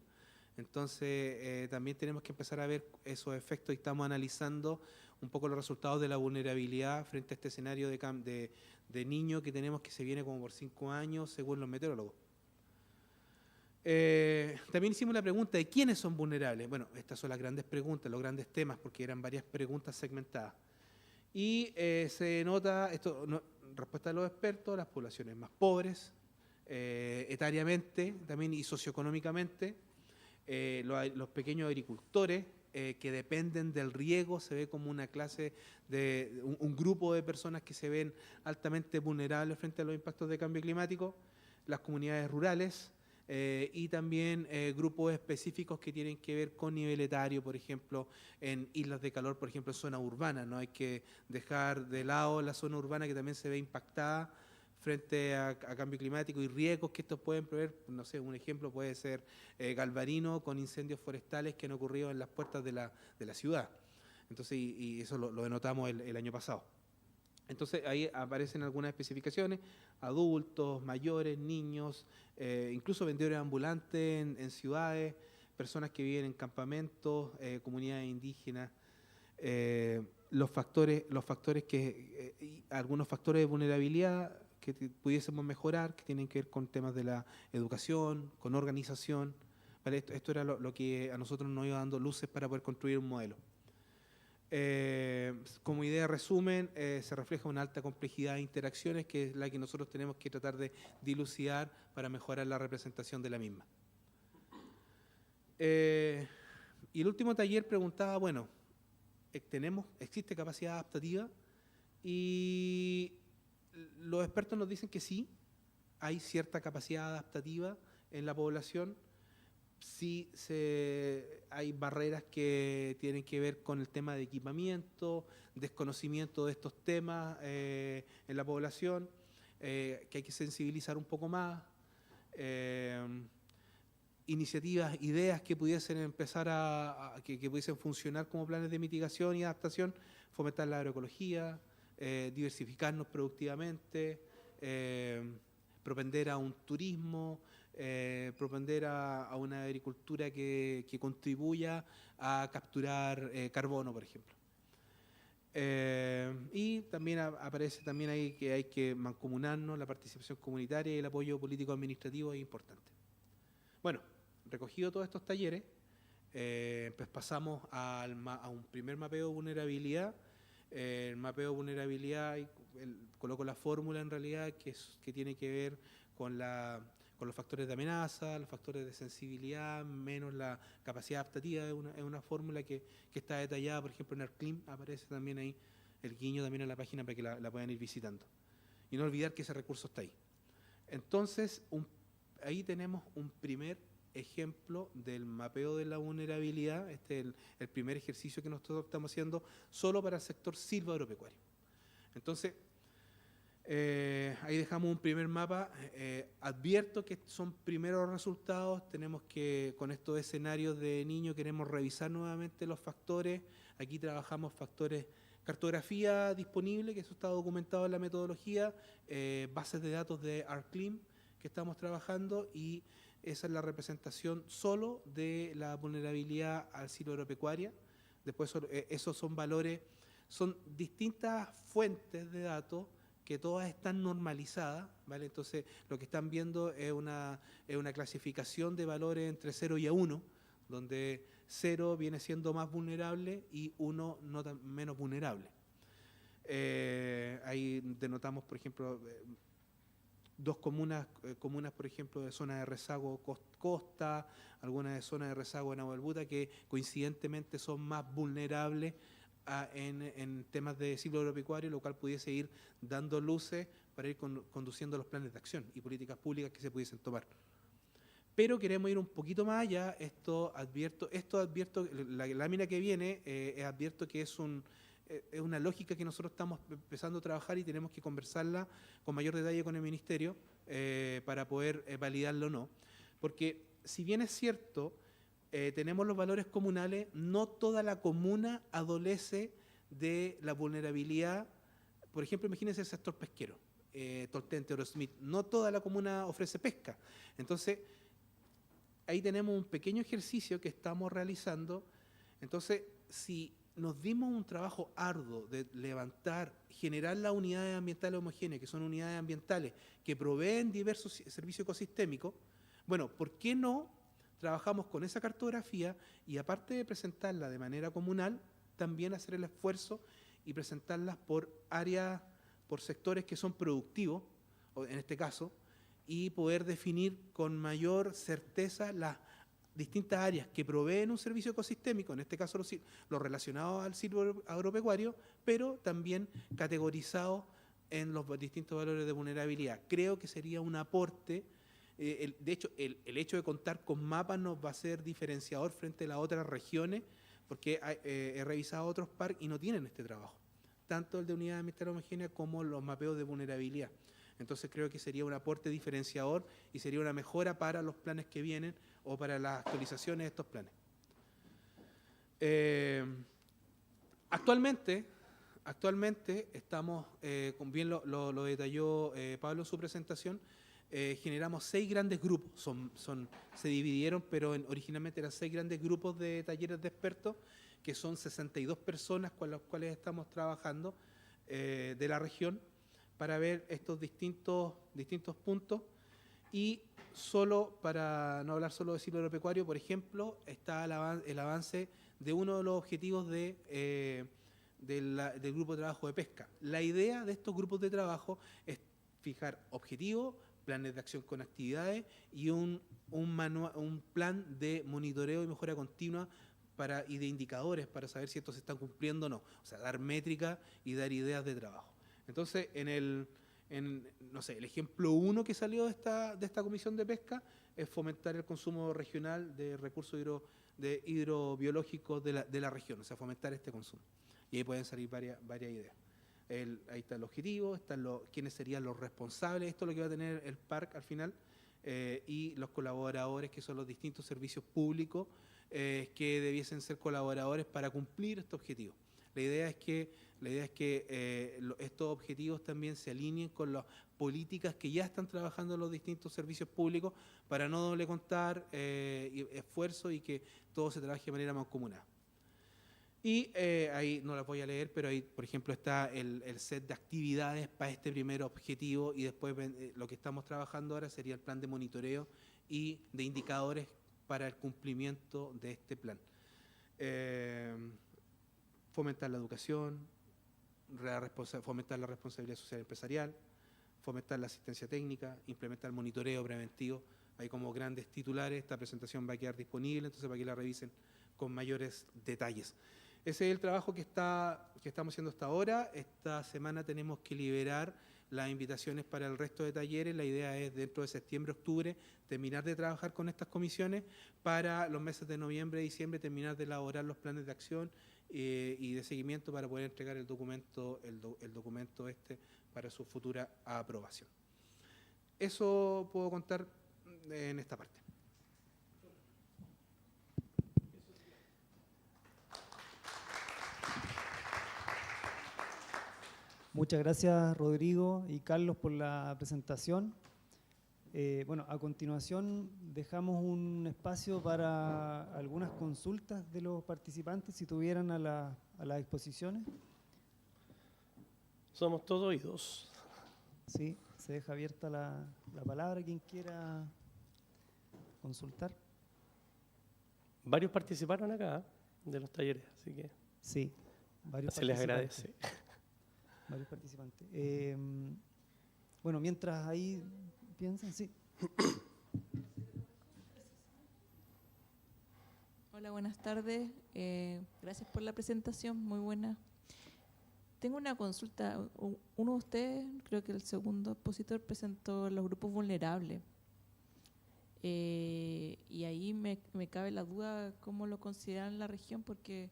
Entonces, también tenemos que empezar a ver esos efectos, y estamos analizando un poco los resultados de la vulnerabilidad frente a este escenario de Niño que tenemos, que se viene como por 5 años, según los meteorólogos. También hicimos la pregunta de quiénes son vulnerables. Bueno, estas son las grandes preguntas, los grandes temas, porque eran varias preguntas segmentadas. Y se nota, respuesta de los expertos, las poblaciones más pobres, etariamente también y socioeconómicamente, los pequeños agricultores que dependen del riego, se ve como una clase un grupo de personas que se ven altamente vulnerables frente a los impactos de cambio climático, las comunidades rurales, y también grupos específicos que tienen que ver con nivel etario, por ejemplo, en islas de calor, por ejemplo, en zona urbana. No hay que dejar de lado la zona urbana, que también se ve impactada frente a cambio climático y riesgos que estos pueden prever. No sé, un ejemplo puede ser Galvarino, con incendios forestales que han ocurrido en las puertas de la ciudad. Entonces, y eso lo denotamos el año pasado. Entonces ahí aparecen algunas especificaciones: adultos, mayores, niños, incluso vendedores ambulantes en ciudades, personas que viven en campamentos, comunidades indígenas, algunos factores de vulnerabilidad que pudiésemos mejorar, que tienen que ver con temas de la educación, con organización. ¿Vale? Esto era lo que a nosotros nos iba dando luces para poder construir un modelo. Como idea resumen, se refleja una alta complejidad de interacciones, que es la que nosotros tenemos que tratar de dilucidar para mejorar la representación de la misma. Y el último taller preguntaba, bueno, ¿existe capacidad adaptativa? Y los expertos nos dicen que sí, hay cierta capacidad adaptativa en la población. Sí, hay barreras que tienen que ver con el tema de equipamiento, desconocimiento de estos temas en la población, que hay que sensibilizar un poco más. Iniciativas, ideas que pudiesen empezar que pudiesen funcionar como planes de mitigación y adaptación: fomentar la agroecología, diversificarnos productivamente, propender a un turismo, propender a una agricultura que contribuya a capturar carbono, por ejemplo. Y también aparece también ahí que hay que mancomunarnos, la participación comunitaria y el apoyo político administrativo es importante. Bueno, recogido todos estos talleres, pues pasamos a un primer mapeo de vulnerabilidad. El mapeo de vulnerabilidad, coloco la fórmula en realidad que tiene que ver con los factores de amenaza, los factores de sensibilidad, menos la capacidad adaptativa. Es una fórmula que está detallada, por ejemplo, en ARCLIM, aparece también ahí el guiño también en la página para que la puedan ir visitando. Y no olvidar que ese recurso está ahí. Entonces, ahí tenemos un primer ejemplo del mapeo de la vulnerabilidad. Este es el primer ejercicio que nosotros estamos haciendo solo para el sector silvagropecuario. Entonces, ahí dejamos un primer mapa. Advierto que son primeros resultados. Tenemos que, con estos escenarios de niños, queremos revisar nuevamente los factores. Aquí trabajamos factores, cartografía disponible, que eso está documentado en la metodología, bases de datos de ARCLIM que estamos trabajando, y esa es la representación solo de la vulnerabilidad al silo agropecuaria. Después esos son valores, son distintas fuentes de datos que todas están normalizadas, ¿vale? Entonces lo que están viendo es una clasificación de valores entre 0 y 1, donde 0 viene siendo más vulnerable y 1 menos vulnerable. Ahí denotamos, por ejemplo, dos comunas, por ejemplo, de zona de rezago costa, algunas de zona de rezago en Nahuelbuta, que coincidentemente son más vulnerables en temas de ciclo agropecuario, lo cual pudiese ir dando luces para ir conduciendo los planes de acción y políticas públicas que se pudiesen tomar. Pero queremos ir un poquito más allá. Esto advierto, la lámina que viene, advierto que es una lógica que nosotros estamos empezando a trabajar y tenemos que conversarla con mayor detalle con el Ministerio para poder validarlo o no. Porque si bien es cierto, tenemos los valores comunales, no toda la comuna adolece de la vulnerabilidad. Por ejemplo, imagínense el sector pesquero, Toltente, Oro Smith, no toda la comuna ofrece pesca. Entonces, ahí tenemos un pequeño ejercicio que estamos realizando. Entonces, si nos dimos un trabajo arduo de levantar, generar las unidades ambientales homogéneas, que son unidades ambientales que proveen diversos servicios ecosistémicos, bueno, ¿por qué no trabajamos con esa cartografía y, aparte de presentarla de manera comunal, también hacer el esfuerzo y presentarlas por áreas, por sectores que son productivos, en este caso, y poder definir con mayor certeza las distintas áreas que proveen un servicio ecosistémico, en este caso los relacionados al ciclo agropecuario, pero también categorizados en los distintos valores de vulnerabilidad. Creo que sería un aporte. De hecho, el hecho de contar con mapas nos va a ser diferenciador frente a las otras regiones, porque he revisado otros parques y no tienen este trabajo, tanto el de unidad ambiental homogénea como los mapeos de vulnerabilidad. Entonces creo que sería un aporte diferenciador y sería una mejora para los planes que vienen o para las actualizaciones de estos planes. Actualmente estamos, como bien lo detalló Pablo en su presentación, generamos 6 grandes grupos. Se dividieron, pero originalmente eran 6 grandes grupos de talleres de expertos, que son 62 personas con las cuales estamos trabajando de la región, para ver estos distintos puntos. Y para no hablar solo de ciclo agropecuario, por ejemplo, está el avance de uno de los objetivos del grupo de trabajo de pesca. La idea de estos grupos de trabajo es fijar objetivos, planes de acción con actividades y un plan de monitoreo y mejora continua y de indicadores para saber si estos se están cumpliendo o no. O sea, dar métricas y dar ideas de trabajo. Entonces, el ejemplo 1 que salió de esta comisión de pesca es fomentar el consumo regional de recursos hidrobiológicos de la región, o sea, fomentar este consumo. Y ahí pueden salir varias ideas. Ahí está el objetivo, están quiénes serían los responsables, esto es lo que va a tener el PARC al final, y los colaboradores, que son los distintos servicios públicos que debiesen ser colaboradores para cumplir este objetivo. La idea es que estos objetivos también se alineen con las políticas que ya están trabajando los distintos servicios públicos, para no doble contar esfuerzos y que todo se trabaje de manera mancomunada. Y ahí no las voy a leer, pero ahí, por ejemplo, está el set de actividades para este primer objetivo, y después lo que estamos trabajando ahora sería el plan de monitoreo y de indicadores para el cumplimiento de este plan. Fomentar la educación, fomentar la responsabilidad social empresarial, fomentar la asistencia técnica, implementar el monitoreo preventivo. Hay como grandes titulares, esta presentación va a quedar disponible, entonces para que la revisen con mayores detalles. Ese es el trabajo que estamos haciendo hasta ahora. Esta semana tenemos que liberar las invitaciones para el resto de talleres. La idea es dentro de septiembre, octubre, terminar de trabajar con estas comisiones para los meses de noviembre y diciembre terminar de elaborar los planes de acción y de seguimiento para poder entregar el documento para su futura aprobación. Eso puedo contar en esta parte. Muchas gracias, Rodrigo y Carlos, por la presentación. Bueno, a continuación dejamos un espacio para algunas consultas de los participantes, si tuvieran a las exposiciones. Somos todos oídos. Sí, se deja abierta la palabra, quien quiera consultar. Varios participaron acá de los talleres, así que Sí, varios se les participantes. agradece. Varios participantes. Bueno, mientras ahí piensan, sí. Hola, buenas tardes. Gracias por la presentación, muy buena. Tengo una consulta. Uno de ustedes, creo que el segundo expositor, presentó los grupos vulnerables. Y ahí me cabe la duda cómo lo consideran en la región, porque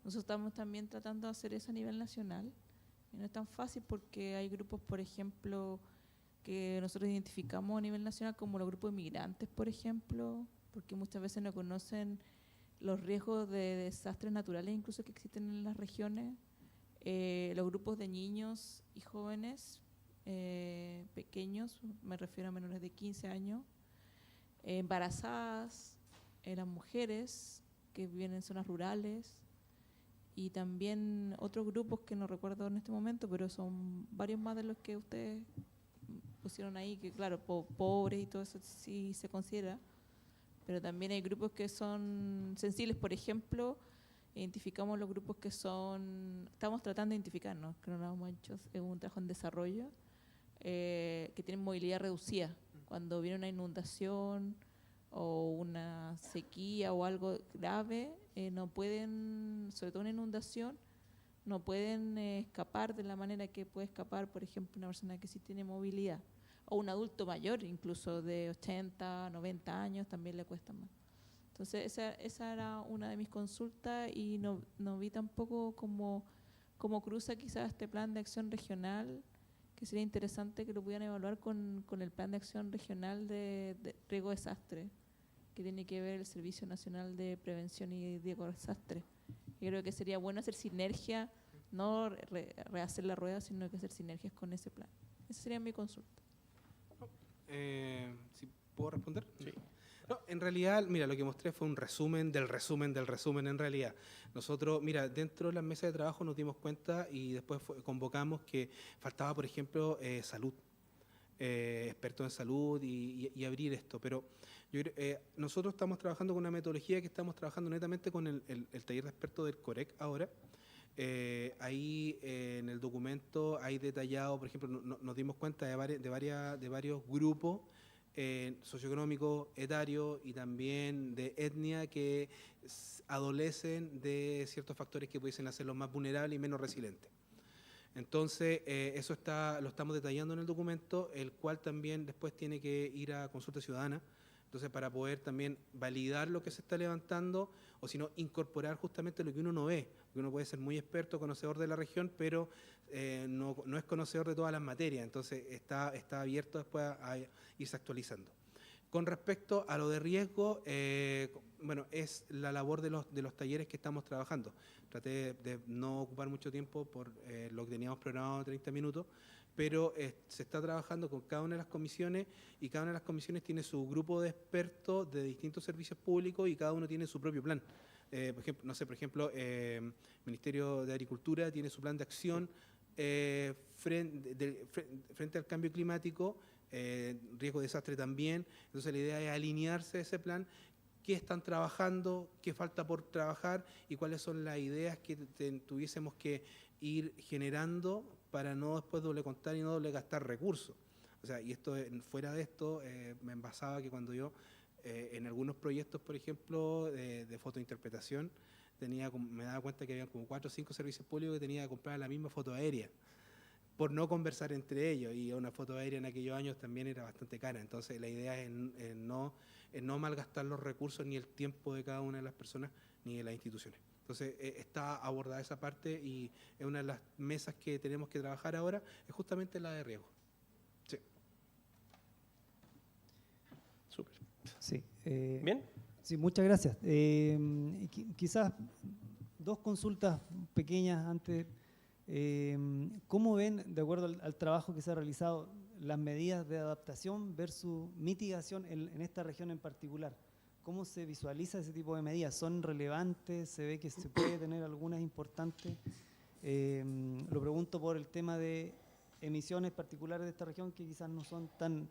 nosotros estamos también tratando de hacer eso a nivel nacional. Y no es tan fácil porque hay grupos, por ejemplo, que nosotros identificamos a nivel nacional como los grupos de migrantes, por ejemplo, porque muchas veces no conocen los riesgos de desastres naturales incluso que existen en las regiones. Los grupos de niños y jóvenes pequeños, me refiero a menores de 15 años, embarazadas, las mujeres que viven en zonas rurales, y también otros grupos que no recuerdo en este momento, pero son varios más de los que ustedes pusieron ahí, que claro, pobres y todo eso sí se considera, pero también hay grupos que son sensibles. Por ejemplo, identificamos los grupos que estamos tratando de identificarnos, que no lo hemos hecho, es un trabajo en desarrollo, que tienen movilidad reducida. Cuando viene una inundación o una sequía o algo grave, no pueden, sobre todo una inundación, no pueden escapar de la manera que puede escapar, por ejemplo, una persona que sí tiene movilidad, o un adulto mayor, incluso de 80, 90 años, también le cuesta más. Entonces, esa era una de mis consultas, y no vi tampoco cómo cruza quizás este plan de acción regional, que sería interesante que lo pudieran evaluar con el plan de acción regional de riesgo de desastre, que tiene que ver el Servicio Nacional de Prevención y Riesgo de Desastre. Yo creo que sería bueno hacer sinergia, no rehacer la rueda, sino que hacer sinergias con ese plan. Esa sería mi consulta. ¿Sí puedo responder? Sí. No, en realidad, mira, lo que mostré fue un resumen del resumen del resumen en realidad. Nosotros, mira, dentro de las mesas de trabajo nos dimos cuenta y después convocamos que faltaba, por ejemplo, salud, expertos en salud y abrir esto. Pero nosotros estamos trabajando con una metodología que estamos trabajando netamente con el taller de expertos del COREC ahora. Ahí en el documento hay detallado, por ejemplo, nos dimos cuenta de varios grupos socioeconómico, etario y también de etnia que adolecen de ciertos factores que pudiesen hacerlos más vulnerables y menos resilientes. Entonces, eso lo estamos detallando en el documento, el cual también después tiene que ir a consulta ciudadana. Entonces, para poder también validar lo que se está levantando, o si no, incorporar justamente lo que uno no ve. Porque uno puede ser muy experto, conocedor de la región, pero no es conocedor de todas las materias. Entonces, está abierto después a irse actualizando. Con respecto a lo de riesgo, bueno, es la labor de los talleres que estamos trabajando. Traté de no ocupar mucho tiempo por lo que teníamos programado, 30 minutos, pero se está trabajando con cada una de las comisiones, y cada una de las comisiones tiene su grupo de expertos de distintos servicios públicos y cada uno tiene su propio plan. Por ejemplo, Ministerio de Agricultura tiene su plan de acción frente al cambio climático, riesgo de desastre también. Entonces la idea es alinearse a ese plan, qué están trabajando, qué falta por trabajar y cuáles son las ideas que tuviésemos que ir generando para no después doble contar y no doble gastar recursos. O sea, y esto, fuera de esto, me basaba que cuando yo, en algunos proyectos, por ejemplo, de fotointerpretación, me daba cuenta que había como 4 o 5 servicios públicos que tenía que comprar la misma foto aérea, por no conversar entre ellos, y una foto aérea en aquellos años también era bastante cara. Entonces la idea es no malgastar los recursos ni el tiempo de cada una de las personas ni de las instituciones. Entonces está abordada esa parte, y es una de las mesas que tenemos que trabajar ahora, es justamente la de riesgo. Sí. Súper. Sí. ¿Bien? Sí, muchas gracias. Quizás 2 consultas pequeñas antes. ¿Cómo ven, de acuerdo al trabajo que se ha realizado, las medidas de adaptación versus mitigación en esta región en particular? ¿Cómo se visualiza ese tipo de medidas? ¿Son relevantes? ¿Se ve que se puede tener algunas importantes? Lo pregunto por el tema de emisiones particulares de esta región, que quizás no son tan,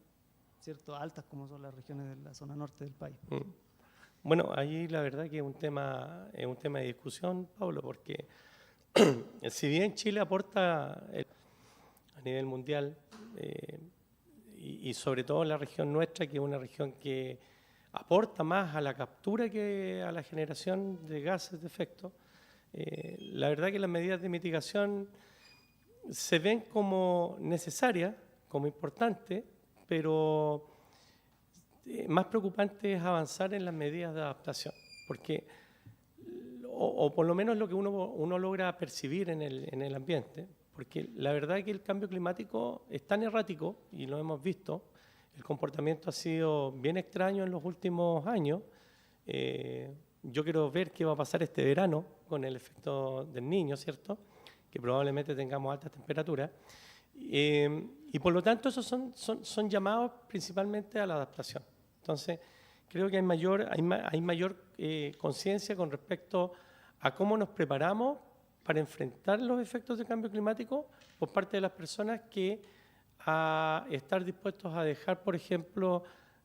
¿cierto?, altas como son las regiones de la zona norte del país. Bueno, ahí la verdad que es un tema de discusión, Pablo, porque si bien Chile aporta a nivel mundial, y sobre todo en la región nuestra, que es una región que aporta más a la captura que a la generación de gases de efecto, la verdad que las medidas de mitigación se ven como necesarias, como importantes, pero más preocupante es avanzar en las medidas de adaptación, porque o por lo menos lo que uno logra percibir en el ambiente, porque la verdad es que el cambio climático es tan errático, y lo hemos visto, el comportamiento ha sido bien extraño en los últimos años. Yo quiero ver qué va a pasar este verano con el efecto del Niño, ¿cierto?, que probablemente tengamos altas temperaturas. Y por lo tanto esos son llamados principalmente a la adaptación. Entonces, creo que hay mayor conciencia con respecto a cómo nos preparamos para enfrentar los efectos del cambio climático por parte de las personas, que a estar dispuestos a dejar, por ejemplo,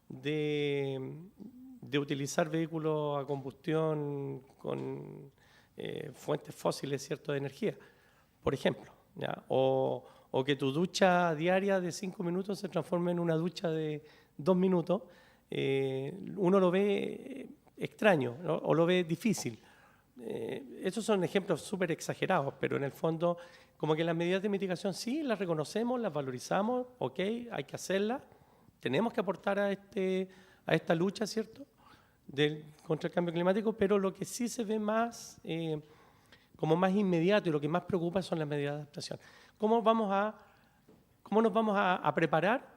de utilizar vehículos a combustión con fuentes fósiles, ¿cierto?, de energía, por ejemplo, ¿ya? O que tu ducha diaria de 5 minutos se transforme en una ducha de 2 minutos. Uno lo ve extraño, ¿no?, o lo ve difícil. Esos son ejemplos súper exagerados, pero en el fondo, como que las medidas de mitigación sí las reconocemos, las valorizamos, ok, hay que hacerlas, tenemos que aportar a esta lucha, ¿cierto?, contra el cambio climático, pero lo que sí se ve más, como más inmediato, y lo que más preocupa son las medidas de adaptación. ¿Cómo nos vamos a preparar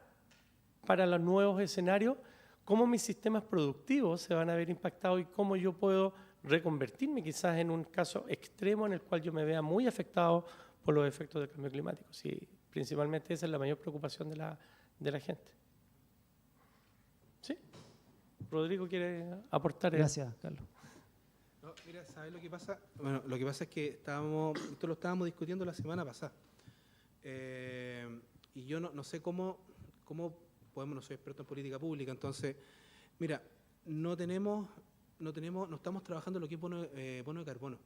para los nuevos escenarios? ¿Cómo mis sistemas productivos se van a ver impactados, y cómo yo puedo reconvertirme quizás en un caso extremo en el cual yo me vea muy afectado por los efectos del cambio climático? Sí, principalmente esa es la mayor preocupación de la gente. ¿Sí? Rodrigo quiere aportar. Gracias, Carlos. No, mira, ¿sabes lo que pasa? Bueno, lo que pasa es que esto lo estábamos discutiendo la semana pasada. Y yo no sé cómo podemos, no soy experto en política pública, entonces, mira, no estamos trabajando lo que es bono de carbono.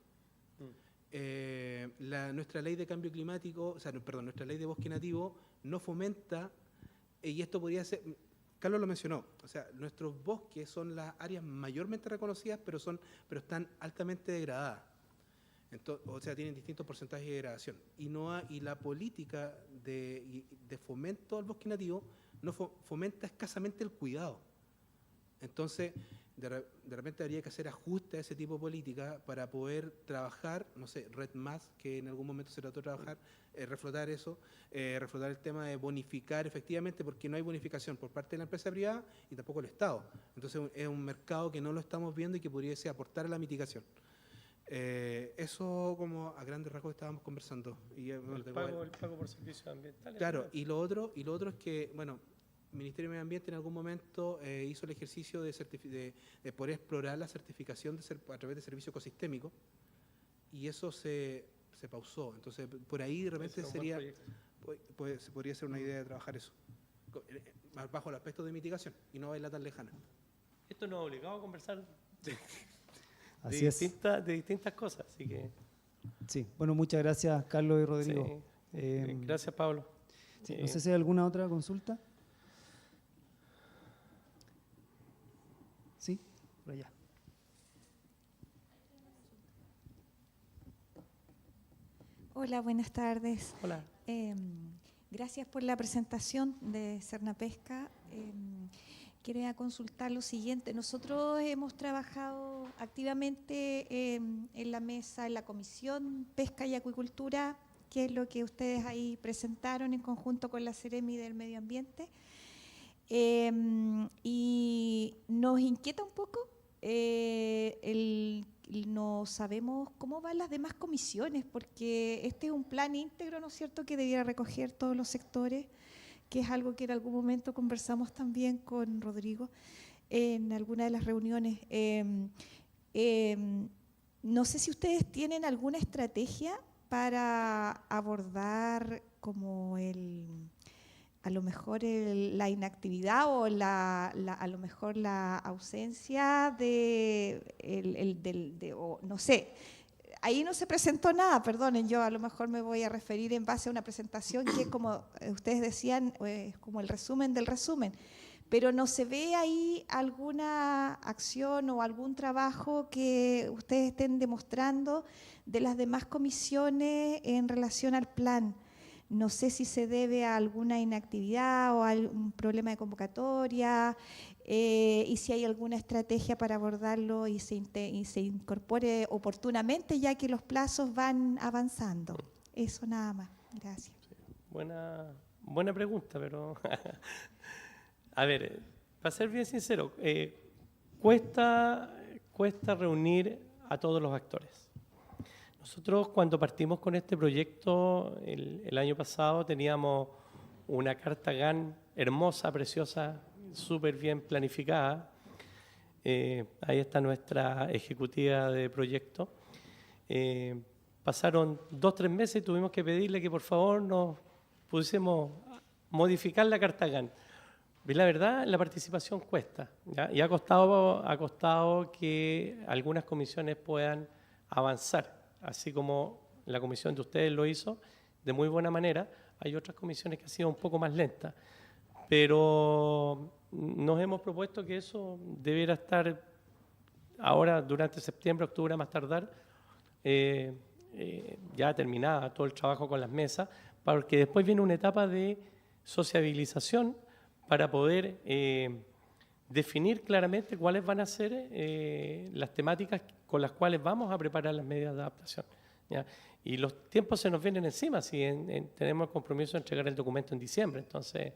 Nuestra ley de cambio climático, nuestra ley de bosque nativo no fomenta, y esto podría ser, Carlos lo mencionó, o sea, nuestros bosques son las áreas mayormente reconocidas, pero están altamente degradadas. Entonces, o sea, tienen distintos porcentajes de degradación. Y la política de fomento al bosque nativo no fomenta escasamente el cuidado. Entonces, de repente habría que hacer ajustes a ese tipo de política para poder trabajar, no sé, RedMás, que en algún momento se trató de trabajar, reflotar eso, reflotar el tema de bonificar efectivamente, porque no hay bonificación por parte de la empresa privada y tampoco el Estado. Entonces es un mercado que no lo estamos viendo y que podría aportar a la mitigación. Eso como a grandes rasgos estábamos conversando. Y, El pago por servicios ambientales. Claro, y lo otro es que, bueno, el Ministerio de Medio Ambiente en algún momento hizo el ejercicio de poder explorar la certificación a través de servicio ecosistémico, y eso se pausó. Entonces, por ahí de repente podría ser una idea de trabajar eso, bajo el aspecto de mitigación, y no verla tan lejana. Esto nos ha obligado a conversar Así es. De distintas cosas, así que Sí, bueno, muchas gracias Carlos y Rodrigo. Sí. Gracias, Pablo. Sí, no sé si hay alguna otra consulta. Sí, por allá. Hola, buenas tardes. Hola. Gracias por la presentación de Cernapesca. Quería consultar lo siguiente. Nosotros hemos trabajado activamente en la mesa, en la Comisión Pesca y Acuicultura, que es lo que ustedes ahí presentaron en conjunto con la Seremi del Medio Ambiente. Y nos inquieta un poco no sabemos cómo van las demás comisiones, porque este es un plan íntegro, ¿no es cierto?, que debiera recoger todos los sectores, que es algo que en algún momento conversamos también con Rodrigo en alguna de las reuniones. No sé si ustedes tienen alguna estrategia para abordar como a lo mejor la inactividad o a lo mejor la ausencia no sé, ahí no se presentó nada, perdonen, yo a lo mejor me voy a referir en base a una presentación que, como ustedes decían, es como el resumen del resumen, pero no se ve ahí alguna acción o algún trabajo que ustedes estén demostrando de las demás comisiones en relación al plan. No sé si se debe a alguna inactividad o a algún problema de convocatoria y si hay alguna estrategia para abordarlo y se incorpore oportunamente, ya que los plazos van avanzando. Eso nada más. Gracias. Buena pregunta, pero a ver, para ser bien sincero, cuesta reunir a todos los actores. Nosotros cuando partimos con este proyecto el año pasado teníamos una carta GAN hermosa, preciosa, súper bien planificada. Ahí está nuestra ejecutiva de proyecto. Pasaron 2-3 meses y tuvimos que pedirle que por favor nos pudiésemos modificar la carta GAN. Y la verdad, la participación cuesta, ¿ya? Y ha costado que algunas comisiones puedan avanzar. Así como la comisión de ustedes lo hizo de muy buena manera, hay otras comisiones que han sido un poco más lentas. Pero nos hemos propuesto que eso debiera estar ahora durante septiembre, octubre, a más tardar, ya terminada todo el trabajo con las mesas, porque después viene una etapa de sociabilización para poder definir claramente cuáles van a ser las temáticas con las cuales vamos a preparar las medidas de adaptación, ¿ya? Y los tiempos se nos vienen encima, si tenemos el compromiso de entregar el documento en diciembre, entonces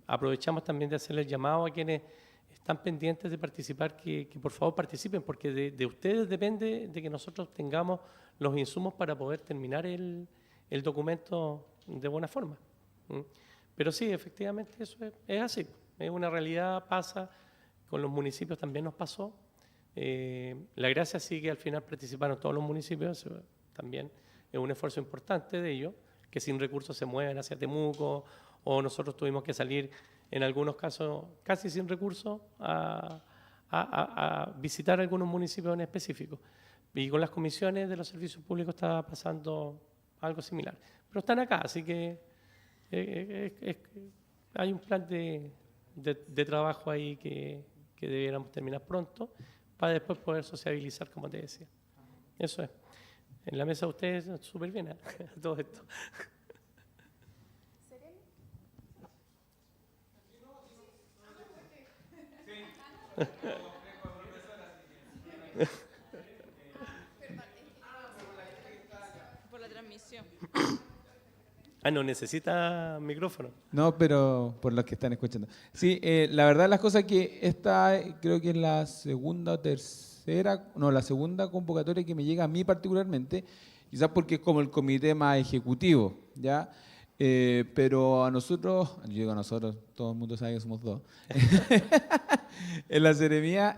aprovechamos también de hacerle el llamado a quienes están pendientes de participar, que por favor participen, porque de ustedes depende de que nosotros tengamos los insumos para poder terminar el documento de buena forma. Pero sí, efectivamente eso es así, es una realidad, pasa, con los municipios también nos pasó. La gracia sí que al final participaron todos los municipios, también es un esfuerzo importante de ellos, que sin recursos se mueven hacia Temuco, o nosotros tuvimos que salir en algunos casos casi sin recursos a visitar algunos municipios en específico. Y con las comisiones de los servicios públicos está pasando algo similar. Pero están acá, así que hay un plan de trabajo ahí que debiéramos terminar pronto para después poder sociabilizar, como te decía. Eso es. En la mesa de ustedes, súper bien, ¿eh? Todo esto. Por la transmisión. No necesita micrófono. No, pero por los que están escuchando. Sí, la verdad las cosas que esta creo que es la segunda o tercera, no, la segunda convocatoria que me llega a mí particularmente, quizás porque es como el comité más ejecutivo, ¿ya? Pero a nosotros, yo digo a nosotros, todo el mundo sabe que somos dos. En la Seremía,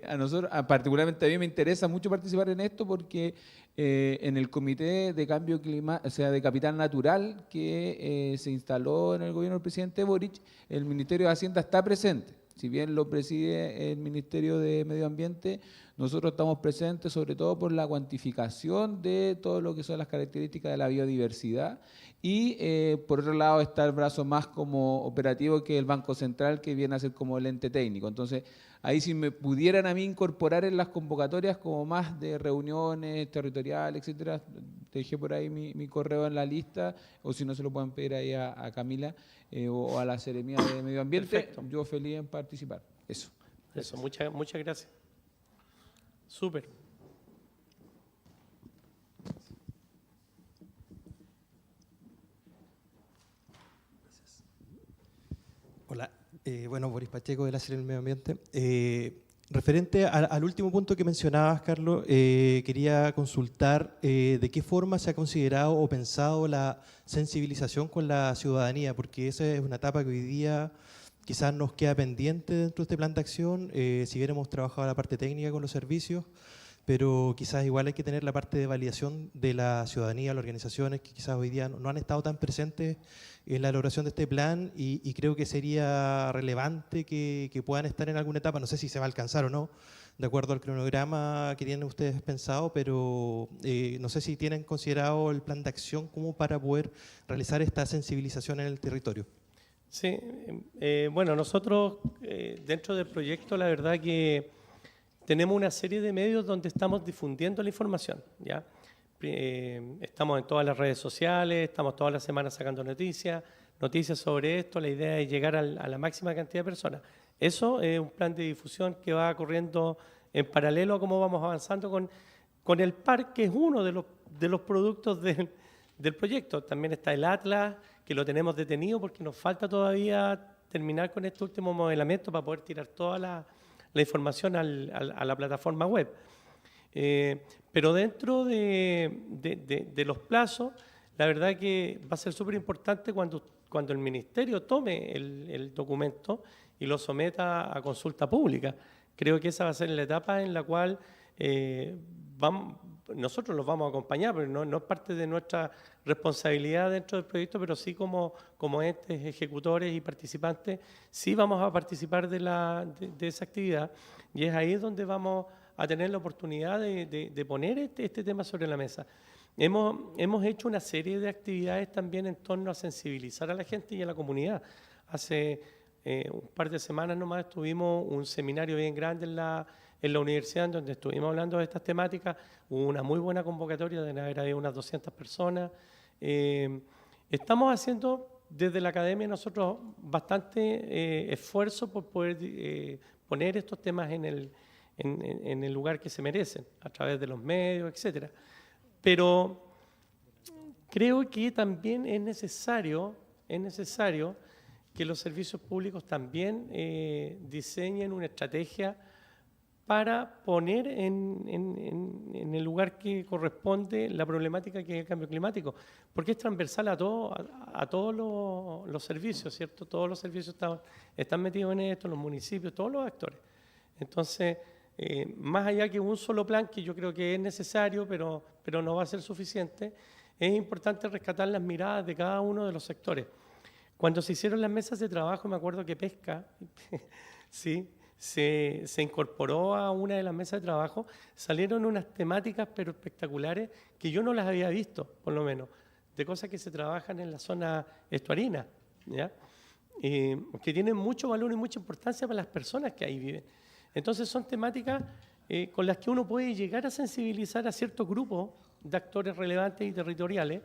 a nosotros, particularmente a mí me interesa mucho participar en esto porque en el comité de cambio climático, o sea, de capital natural que se instaló en el gobierno del presidente Boric, el Ministerio de Hacienda está presente. si bien lo preside el Ministerio de Medio Ambiente, nosotros estamos presentes sobre todo por la cuantificación de todo lo que son las características de la biodiversidad y por otro lado está el brazo más como operativo que el Banco Central, que viene a ser como el ente técnico. Entonces, ahí si me pudieran a mí incorporar en las convocatorias como más de reuniones territoriales, etcétera, te dejé por ahí mi correo en la lista, o si no se lo pueden pedir ahí a Camila o a la Seremía de Medio Ambiente. Perfecto. Yo feliz en participar. Eso. Eso, muchas gracias. Súper. Hola, bueno, Boris Pacheco de la Seremía del Medio Ambiente. Referente al último punto que mencionabas, Carlos, quería consultar de qué forma se ha considerado o pensado la sensibilización con la ciudadanía, porque esa es una etapa que hoy día quizás nos queda pendiente dentro de este plan de acción, si bien hemos trabajado la parte técnica con los servicios, pero quizás igual hay que tener la parte de validación de la ciudadanía, las organizaciones que quizás hoy día no han estado tan presentes en la elaboración de este plan y creo que sería relevante que puedan estar en alguna etapa, no sé si se va a alcanzar o no, de acuerdo al cronograma que tienen ustedes pensado, pero no sé si tienen considerado el plan de acción como para poder realizar esta sensibilización en el territorio. Sí, bueno, nosotros dentro del proyecto la verdad que tenemos una serie de medios donde estamos difundiendo la información, ¿ya? Estamos en todas las redes sociales, estamos todas las semanas sacando noticias sobre esto, la idea es llegar a la máxima cantidad de personas. Eso es un plan de difusión que va corriendo en paralelo a cómo vamos avanzando con el PAR, que es uno de los productos del proyecto. También está el Atlas, que lo tenemos detenido porque nos falta todavía terminar con este último modelamiento para poder tirar toda la información a la plataforma web. Pero dentro de los plazos, la verdad que va a ser súper importante cuando el Ministerio tome el documento y lo someta a consulta pública. Creo que esa va a ser la etapa en la cual nosotros los vamos a acompañar, pero no es parte de nuestra responsabilidad dentro del proyecto, pero sí como entes ejecutores y participantes, sí vamos a participar de esa actividad, y es ahí donde vamos a tener la oportunidad de poner este tema sobre la mesa. Hemos hecho una serie de actividades también en torno a sensibilizar a la gente y a la comunidad. Hace un par de semanas nomás tuvimos un seminario bien grande en la universidad en donde estuvimos hablando de estas temáticas. Hubo una muy buena convocatoria, de haber unas 200 personas. Estamos haciendo desde la academia nosotros bastante esfuerzo por poder poner estos temas en el lugar que se merecen, a través de los medios, etcétera. Pero creo que también es necesario que los servicios públicos también diseñen una estrategia para poner en el lugar que corresponde la problemática que es el cambio climático, porque es transversal a todos los servicios, ¿cierto? Todos los servicios están metidos en esto, los municipios, todos los actores. Entonces, más allá que un solo plan, que yo creo que es necesario, pero no va a ser suficiente, es importante rescatar las miradas de cada uno de los sectores. Cuando se hicieron las mesas de trabajo, me acuerdo que Pesca, ¿sí?, se incorporó a una de las mesas de trabajo, salieron unas temáticas pero espectaculares que yo no las había visto, por lo menos, de cosas que se trabajan en la zona estuarina, ¿ya? Que tienen mucho valor y mucha importancia para las personas que ahí viven. Entonces son temáticas con las que uno puede llegar a sensibilizar a ciertos grupos de actores relevantes y territoriales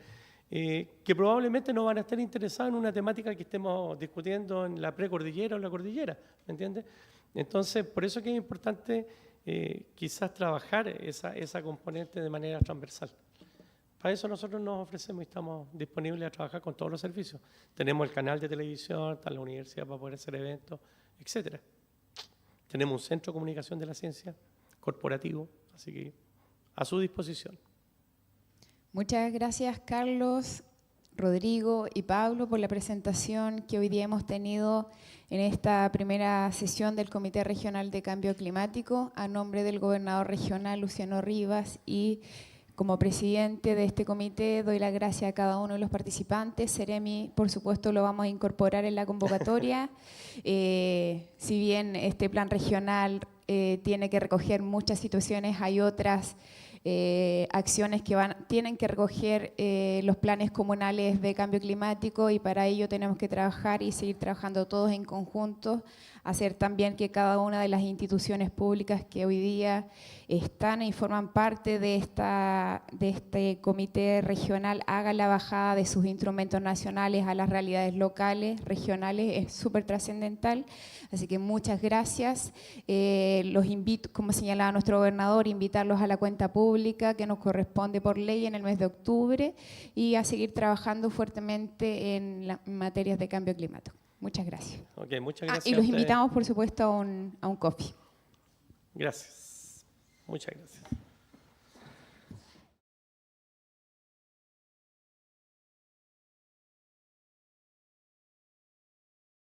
que probablemente no van a estar interesados en una temática que estemos discutiendo en la precordillera o la cordillera, ¿me entiendes? Entonces, por eso que es importante quizás trabajar esa componente de manera transversal. Para eso nosotros nos ofrecemos y estamos disponibles a trabajar con todos los servicios. Tenemos el canal de televisión, está la universidad para poder hacer eventos, etcétera. Tenemos un centro de comunicación de la ciencia corporativo, así que a su disposición. Muchas gracias, Carlos, Rodrigo y Pablo, por la presentación que hoy día hemos tenido en esta primera sesión del Comité Regional de Cambio Climático, a nombre del gobernador regional Luciano Rivas y como presidente de este comité, doy las gracias a cada uno de los participantes. Seremi, por supuesto, lo vamos a incorporar en la convocatoria. Si bien este plan regional tiene que recoger muchas situaciones, hay otras acciones que tienen que recoger los planes comunales de cambio climático, y para ello tenemos que trabajar y seguir trabajando todos en conjunto, hacer también que cada una de las instituciones públicas que hoy día están y forman parte de este comité regional haga la bajada de sus instrumentos nacionales a las realidades locales, regionales. Es súper trascendental. Así que muchas gracias. Los invito, como señalaba nuestro gobernador, invitarlos a la cuenta pública que nos corresponde por ley en el mes de octubre y a seguir trabajando fuertemente en materias de cambio climático. Muchas gracias. Ok, muchas gracias. Y los invitamos, por supuesto, a un coffee. Gracias. Muchas gracias.